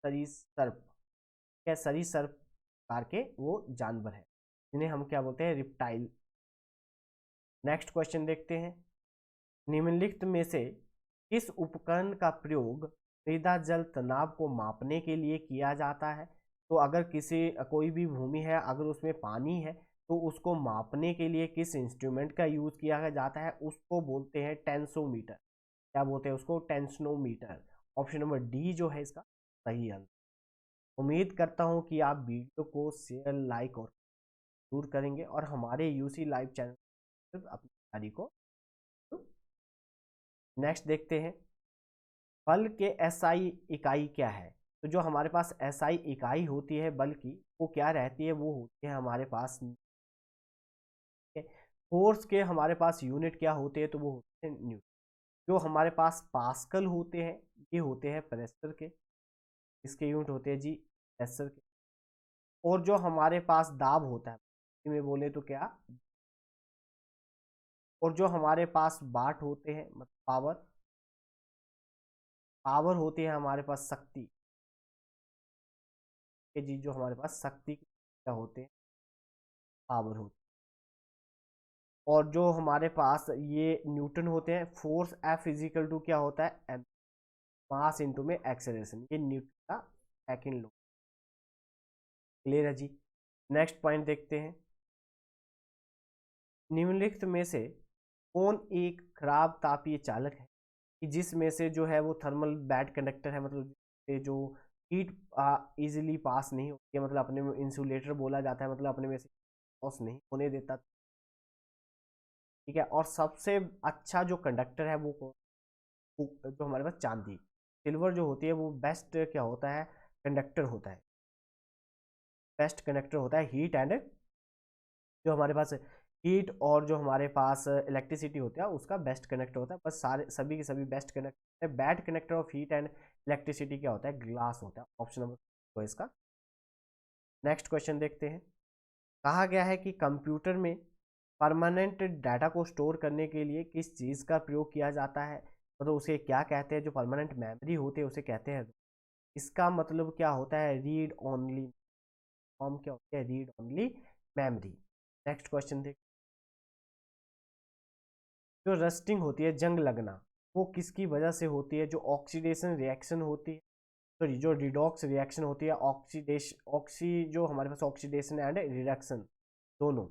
सरीसृप। क्या? सरीसृप प्रकार के वो जानवर है जिन्हें हम क्या बोलते हैं? रिप्टाइल। नेक्स्ट क्वेश्चन देखते हैं। निम्नलिखित में से किस उपकरण का प्रयोग मृदा जल तनाव को मापने के लिए किया जाता है? तो अगर कोई भी भूमि है, अगर उसमें पानी है तो उसको मापने के लिए किस इंस्ट्रूमेंट का यूज किया जाता है? उसको बोलते हैं टेंसोमीटर। क्या बोलते हैं उसको? टेंसनोमीटर। ऑप्शन नंबर डी जो है इसका सही आंसर। उम्मीद करता हूं कि आप वीडियो को शेयर, लाइक और जरूर करेंगे और हमारे यूसी लाइव चैनल अपनी तैयारी को। नेक्स्ट देखते हैं। बल के एसआई इकाई क्या है? तो जो हमारे पास एसआई इकाई होती है बल की, वो क्या रहती है? वो होती है हमारे पास फोर्स के हमारे पास यूनिट क्या होते हैं? तो वो होते हैं न्यूटन। जो हमारे पास पास्कल होते हैं ये होते हैं प्रेशर के। इसके यूनिट होते हैं जी प्रेशर के। और जो हमारे पास दाब होता है में बोले तो क्या? और जो हमारे पास वाट होते हैं मतलब पावर, पावर होती है हमारे पास शक्ति के जी। जो हमारे पास शक्ति क्या होते हैं? पावर होते हैं। और जो हमारे पास ये न्यूटन होते हैं, फोर्स एफ फिजिकल टू क्या होता है? एम, मास इनटू में एक्सेलरेशन। ये न्यूटन का सेकंड लॉ। क्लियर है जी। नेक्स्ट पॉइंट देखते हैं। निम्नलिखित में से कौन एक खराब तापीय चालक है कि जिसमें से जो है वो थर्मल बैड कंडक्टर है, मतलब जो हीट इजीली पास नहीं होती है, मतलब अपने में इंसुलेटर बोला जाता है, मतलब अपने में से पास नहीं होने देता। ठीक है। और सबसे अच्छा जो कंडक्टर है वो जो हमारे पास चांदी, सिल्वर जो होती है वो बेस्ट क्या होता है? कंडक्टर होता है। बेस्ट कंडक्टर होता है हीट एंड, जो हमारे पास हीट और जो हमारे पास इलेक्ट्रिसिटी होता है उसका बेस्ट कनेक्टर होता है। बस सारे सभी के सभी बेस्ट कनेक्टर है। Bad connector of heat and electricity क्या होता है? ग्लास होता है। ऑप्शन नंबर तो इसका। नेक्स्ट क्वेश्चन देखते हैं। कहा गया है कि कंप्यूटर में परमानेंट डाटा को स्टोर करने के लिए किस चीज़ का प्रयोग किया जाता है? मतलब उसे क्या कहते हैं? जो परमानेंट मेमोरी होती है उसे कहते हैं। इसका मतलब क्या होता है? रीड ओनली फॉर्म क्या होती है? Read only memory. Next question देख। जो रस्टिंग होती है, जंग लगना, वो किसकी वजह से होती है? जो ऑक्सीडेशन रिएक्शन होती है, सॉरी जो रिडॉक्स रिएक्शन होती है, जो हमारे पास ऑक्सीडेशन एंड रिडक्शन दोनों।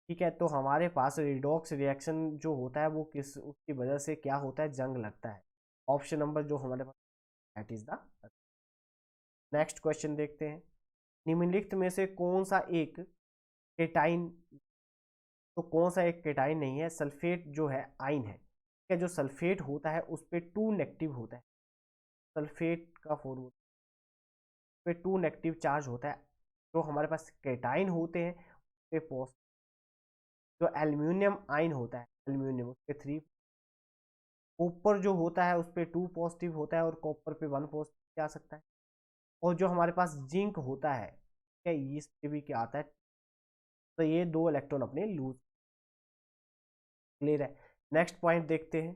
ठीक है। तो हमारे पास रिडॉक्स रिएक्शन जो होता है वो किस उसकी वजह से क्या होता है? जंग लगता है। ऑप्शन नंबर जो हमारे पास that is the. Next question देखते हैं। निम्नलिखित में से कौन सा एक केटाइन, तो कौन सा एक केटाइन नहीं है? सल्फेट जो है आइन है। क्या? जो सल्फेट होता है उस पर 2 नेगेटिव होता है। सल्फेट का फॉर्मूला पे 2 नेगेटिव चार्ज होता है। जो हमारे पास केटाइन होते हैं पे पॉजिटिव। जो एल्यूमिनियम आइन होता है, एल्यूमिनियम उस पे 3। कॉपर जो होता है उस पे 2 पॉजिटिव होता है और कॉपर पे 1 पॉजिटिव आ सकता है। और जो हमारे पास जिंक होता है, क्या इस पे भी क्या आता है? तो ये 2 इलेक्ट्रॉन अपने लूज। क्लियर है। नेक्स्ट पॉइंट देखते हैं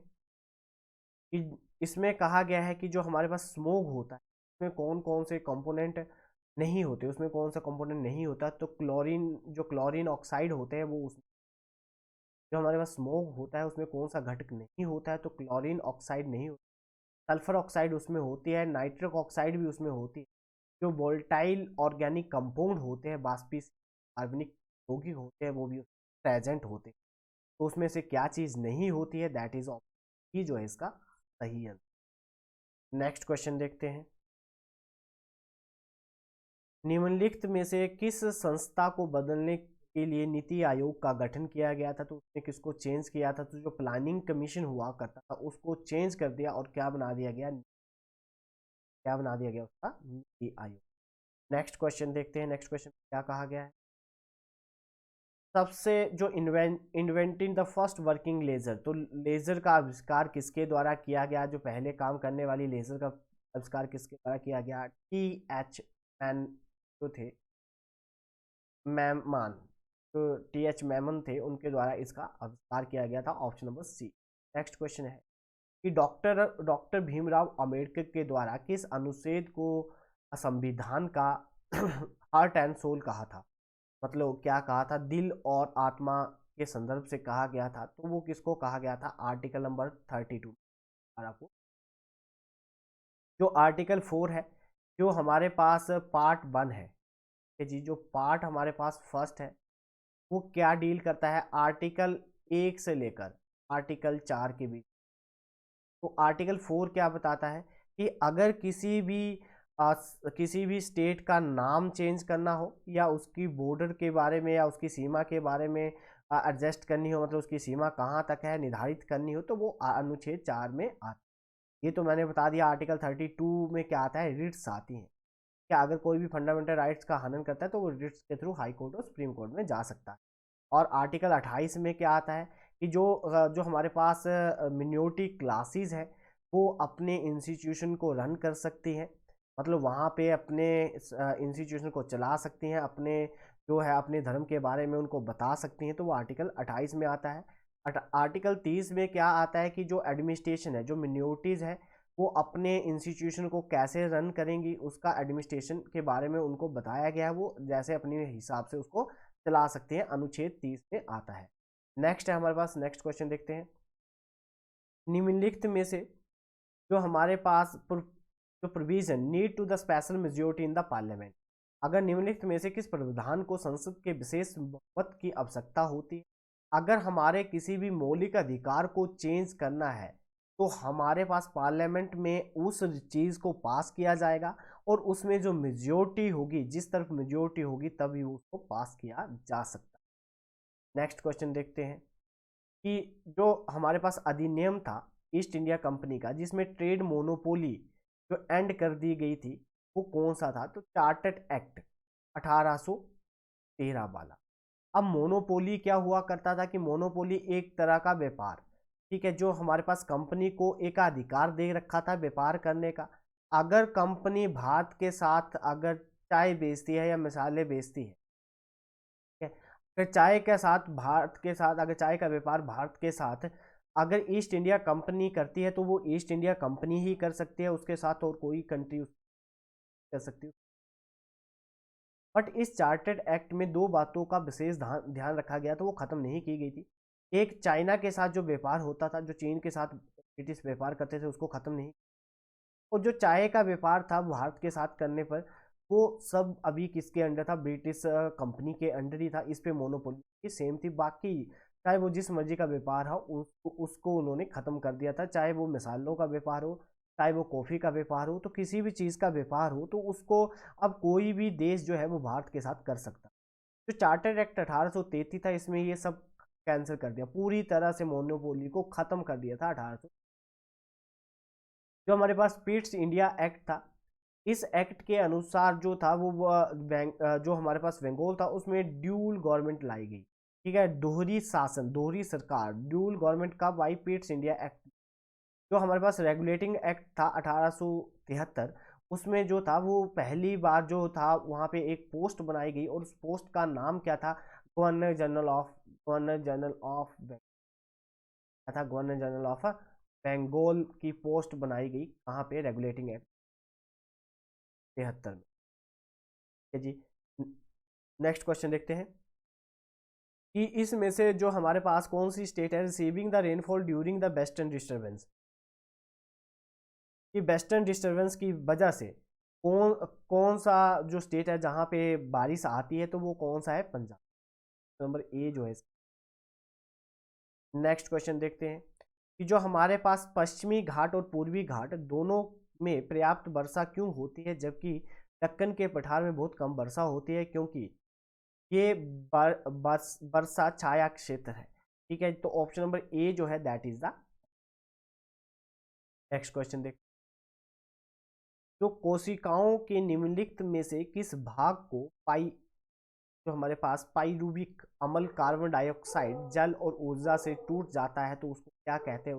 कि इसमें कहा गया है कि जो हमारे पास स्मोक होता है उसमें कौन कौन से कंपोनेंट नहीं होते? उसमें कौन सा कंपोनेंट नहीं होता? तो क्लोरीन, जो क्लोरीन ऑक्साइड होते हैं वो उसमें। जो हमारे पास स्मोक होता है उसमें कौन सा घटक नहीं होता है? तो क्लोरीन ऑक्साइड नहीं होता। सल्फर ऑक्साइड उसमें होती है, नाइट्रिक ऑक्साइड भी उसमें होती है। जो वोल्टाइल ऑर्गेनिक कंपाउंड होते हैं, बाष्पीय कार्बनिक यौगिक होते हैं, वो भी प्रेजेंट होते हैं। तो उसमें से क्या चीज़ नहीं होती है, दैट इज ऑप्शन जो है इसका सही आंसर। नेक्स्ट क्वेश्चन देखते हैं। निम्नलिखित में से किस संस्था को बदलने के लिए नीति आयोग का गठन किया गया था? तो उसने किसको चेंज किया था? तो जो प्लानिंग कमीशन हुआ करता था उसको चेंज कर दिया और क्या बना दिया गया, क्या बना दिया गया उसका, नीति आयोग। नेक्स्ट क्वेश्चन देखते हैं। नेक्स्ट क्वेश्चन क्या कहा गया है? सबसे जो inventing the first working laser, तो लेजर का आविष्कार किसके द्वारा किया गया? जो पहले काम करने वाली लेजर का आविष्कार किसके द्वारा किया गया? TH मैन जो थे, मैमन, जो TH मैमन थे, उनके द्वारा इसका आविष्कार किया गया था। Option number C. Next question है कि डॉक्टर भीमराव अंबेडकर के द्वारा किस अनुच्छेद को संविधान का हार्ट एंड सोल कहा था? मतलब क्या कहा था? दिल और आत्मा के संदर्भ से कहा गया था। तो वो किसको कहा गया था? Article number 32। आपको जो आर्टिकल 4 है, जो हमारे पास पार्ट 1 है जी, जो पार्ट हमारे पास फर्स्ट है, वो क्या डील करता है? आर्टिकल 1 से लेकर आर्टिकल 4 के बीच। तो आर्टिकल 4 क्या बताता है कि अगर किसी भी स्टेट का नाम चेंज करना हो, या उसकी बॉर्डर के बारे में या उसकी सीमा के बारे में एडजस्ट करनी हो, मतलब उसकी सीमा कहाँ तक है निर्धारित करनी हो, तो वो अनुच्छेद 4 में आता है। ये तो मैंने बता दिया। आर्टिकल 32 में क्या आता है? रिट्स आती हैं। क्या अगर कोई भी फंडामेंटल राइट्स का हनन करता है तो वो रिट्स के थ्रू हाई कोर्ट और सुप्रीम कोर्ट में जा सकता है। और आर्टिकल 28 में क्या आता है कि जो हमारे पास मिनोरिटी क्लासेस हैं, वो अपने इंस्टीट्यूशन को रन कर सकती हैं, मतलब वहाँ पे अपने इंस्टीट्यूशन को चला सकती हैं, अपने जो है अपने धर्म के बारे में उनको बता सकती हैं। तो वो आर्टिकल 28 में आता है। आर्टिकल 30 में क्या आता है कि जो एडमिनिस्ट्रेशन है, जो मिनोरिटीज़ है, वो अपने इंस्टीट्यूशन को कैसे रन करेंगी, उसका एडमिनिस्ट्रेशन के बारे में उनको बताया गया है। वो जैसे अपने हिसाब से उसको चला सकते हैं, अनुच्छेद 30 में आता है। नेक्स्ट है हमारे पास, नेक्स्ट क्वेश्चन देखते हैं। निम्नलिखित में से जो हमारे पास जो provision need to the special majority in the parliament, अगर निम्नलिखित में से किस प्रावधान को संसद के विशेष बहुमत की आवश्यकता होती है? अगर हमारे किसी भी मौलिक अधिकार को चेंज करना है तो हमारे पास पार्लियामेंट में उस चीज़ को पास किया जाएगा, और उसमें जो मेजोरिटी होगी, जिस तरफ मेजोरिटी होगी तभी उसको पास किया जा सकता है। नेक्स्ट क्वेश्चन देखते हैं कि जो हमारे पास अधिनियम था ईस्ट इंडिया कंपनी का, जिसमें ट्रेड मोनोपोली जो एंड कर दी गई थी, वो कौन सा था? तो चार्टर्ड एक्ट 1813 वाला। अब मोनोपोली क्या हुआ करता था कि मोनोपोली एक तरह का व्यापार, ठीक है, जो हमारे पास कंपनी को एक अधिकार दे रखा था व्यापार करने का। अगर कंपनी भारत के साथ अगर चाय बेचती है या मसाले बेचती है, ठीक है, अगर चाय के साथ भारत के साथ, अगर चाय का व्यापार भारत के साथ अगर ईस्ट इंडिया कंपनी करती है, तो वो ईस्ट इंडिया कंपनी ही कर सकती है, उसके साथ और कोई कंट्री कर सकती है। बट इस चार्टर्ड एक्ट में दो बातों का विशेष ध्यान रखा गया, तो वो खत्म नहीं की गई थी। एक, चाइना के साथ जो व्यापार होता था, जो चीन के साथ ब्रिटिश व्यापार करते थे, उसको खत्म नहीं। और जो चाय का व्यापार था भारत के साथ करने पर, वो सब अभी किसके अंडर था? ब्रिटिश कंपनी के अंडर ही था। इस पे मोनोपोली की सेम थी। बाकी चाहे वो जिस मर्जी का व्यापार हो, उसको उन्होंने खत्म कर दिया था। चाहे वो मिसालों का व्यापार हो, चाहे वो कॉफ़ी का व्यापार हो, तो किसी भी चीज़ का व्यापार हो तो उसको अब कोई भी देश जो है वो भारत के साथ कर सकता। जो चार्टर्ड एक्ट 1833 था, इसमें ये सब कैंसिल कर दिया, पूरी तरह से मोनोपोली को खत्म कर दिया था 1800। जो हमारे पास पिट्स इंडिया एक्ट था, इस एक्ट के अनुसार जो था वो जो हमारे पास बंगाल था, उसमें ड्यूल गवर्नमेंट लाई गई, ठीक है, दोहरी शासन, दोहरी सरकार, ड्यूल गवर्नमेंट का बाई पिट्स इंडिया एक्ट। जो हमारे पास रेगुलेटिंग एक्ट था 1873, उसमें जो था वो पहली बार जो था वहाँ पे एक पोस्ट बनाई गई, और उस पोस्ट का नाम क्या था? गवर्नर जनरल ऑफ था, गवर्नर जनरल ऑफ बंगाल की पोस्ट बनाई गई। कहाँ पे? रेगुलेटिंग एक्ट 73 में। ठीक है जी। नेक्स्ट क्वेश्चन देखते हैं कि इसमें से जो हमारे पास कौन सी स्टेट है receiving the rainfall during the western disturbance? कि वेस्टर्न डिस्टर्बेंस की वजह से कौन कौन सा जो स्टेट है जहाँ पे बारिश आती है, तो वो कौन सा है? पंजाब। नंबर ए जो है। नेक्स्ट क्वेश्चन देखते हैं कि जो हमारे पास पश्चिमी घाट और पूर्वी घाट दोनों में पर्याप्त वर्षा क्यों होती है, जबकि दक्कन के पठार में बहुत कम वर्षा होती है? क्योंकि ये वर्षा छाया क्षेत्र है। ठीक है, तो ऑप्शन नंबर ए जो है that is the. Next question देख, जो कोशिकाओं के निम्नलिखित में से किस भाग को जो हमारे पास पाइरूविक अम्ल कार्बन डाइऑक्साइड जल और ऊर्जा से टूट जाता है, तो उसको क्या कहते हैं?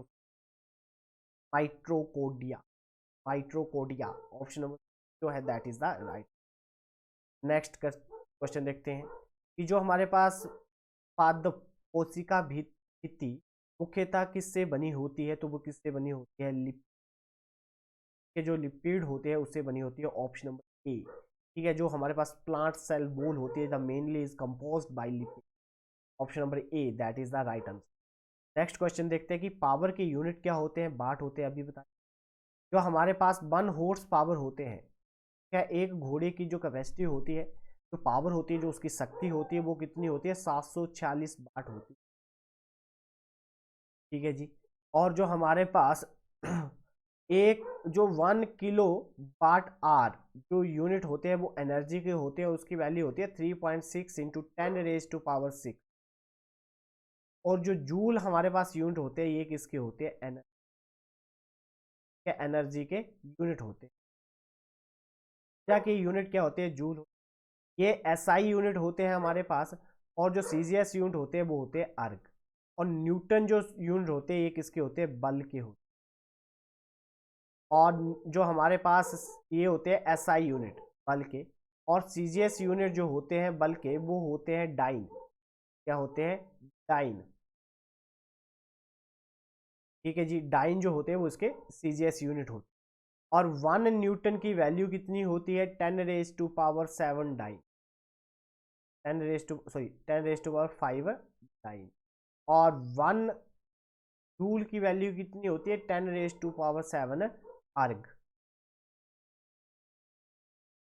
माइट्रोकोडिया। माइट्रोकोडिया ऑप्शन नंबर जो है that is the right. Next question देखते हैं कि जो हमारे पास पादप कोशिका भित्ति मुख्यतः किससे बनी होती है? तो वो किससे बनी होती है? के जो लिपिड होते हैं उससे बनी होती है। ऑप्शन नंबर ए। ठीक है, जो हमारे पास प्लांट सेल वॉल होती है the mainly is composed bye lipid. Option number A that is the right answer. Next question देखते हैं कि पावर के यूनिट क्या होते हैं? वाट होते हैं, अभी बताएं। जो हमारे पास 1 हॉर्स पावर होते हैं, क्या एक घोड़े की जो कैपेसिटी होती है, जो पावर होती है, जो उसकी शक्ति होती है, वो कितनी होती है? 746 वाट होती है। ठीक है जी। और जो हमारे पास एक जो 1 किलो वाट आर जो यूनिट होते हैं वो एनर्जी के होते हैं, उसकी वैल्यू होती है 3.6 इंटू 10⁻⁶। और जो जूल हमारे पास यूनिट होते हैं, ये किसके होते हैं? एनर्जी के यूनिट होते हैं। क्या के यूनिट क्या होते हैं? जूल। ये एसआई यूनिट होते हैं हमारे पास। और जो सीजीएस यूनिट होते हैं वो होते हैं अर्ग। और न्यूटन जो यूनिट होते हैं, ये किसके होते हैं? बल के होते हैं। और जो हमारे पास ये होते हैं एसआई यूनिट बल के, और सीजीएस यूनिट जो होते हैं बल के, वो होते हैं डाइन। क्या होते हैं? डाइन। ठीक है जी, डाइन जो होते हैं वो इसके सीजीएस यूनिट होते हैं। और 1 न्यूटन की वैल्यू कितनी होती है? 10⁻⁷ डाइन। 10⁻5 डाइन। और 1 जूल की वैल्यू कितनी होती है? 10⁻7 अर्ग।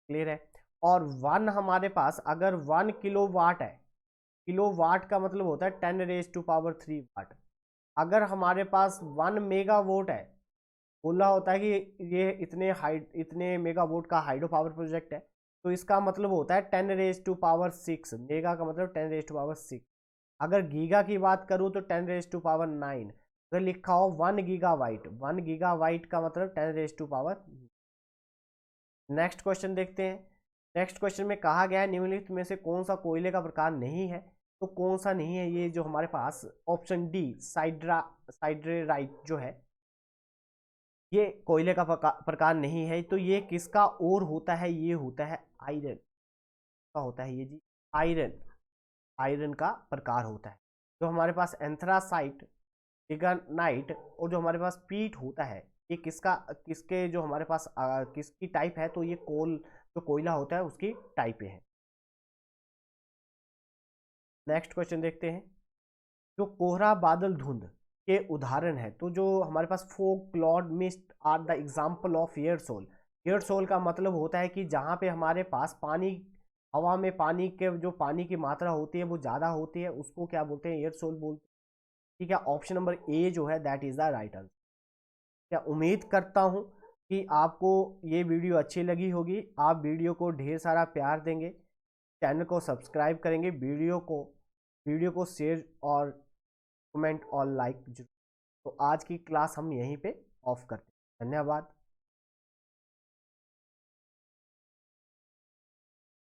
क्लियर है। और 1 हमारे पास अगर 1 किलो वाट है, किलो वाट का मतलब होता है 10⁻3 वाट। अगर हमारे पास 1 मेगावाट है, बोला होता है कि ये इतने मेगावाट का हाइड्रो पावर प्रोजेक्ट है, तो इसका मतलब होता है 10⁻6। मेगा का मतलब 10⁻6। अगर गीगा की बात करूं तो 10⁻9। अगर लिखा हो 1 गीगावाइट, 1 गीगावाइट का मतलब 10⁻। नेक्स्ट क्वेश्चन देखते हैं। नेक्स्ट क्वेश्चन में कहा गया है निम्नलिखित में से कौन सा कोयले का प्रकार नहीं है? तो कौन सा नहीं है? ये जो हमारे पास ऑप्शन डी साइड्रेराइट जो है, ये कोयले का प्रकार नहीं है। तो ये किसका और होता है? ये होता है आयरन का होता है ये जी। आयरन, आयरन का प्रकार होता है। जो हमारे पास एंथ्रासाइट, लिग्नाइट और जो हमारे पास पीट होता है, ये किसके जो हमारे पास किसकी टाइप है? तो ये जो कोयला होता है उसकी टाइप है। नेक्स्ट क्वेश्चन देखते हैं। जो कोहरा बादल धुंध के उदाहरण है, तो जो हमारे पास fog cloud mist are the example of aerosol. Aerosol का मतलब होता है कि जहाँ पे हमारे पास पानी, हवा में पानी के जो पानी की मात्रा होती है वो ज़्यादा होती है, उसको क्या बोलते हैं? एयरसोल बोलते हैं। ठीक है, ऑप्शन नंबर ए जो है that is the right answer. क्या उम्मीद करता हूँ कि आपको ये वीडियो अच्छी लगी होगी। आप वीडियो को ढेर सारा प्यार देंगे, चैनल को सब्सक्राइब करेंगे, वीडियो को शेयर और कमेंट और लाइक जरूर। तो आज की क्लास हम यहीं पे ऑफ करते हैं। धन्यवाद।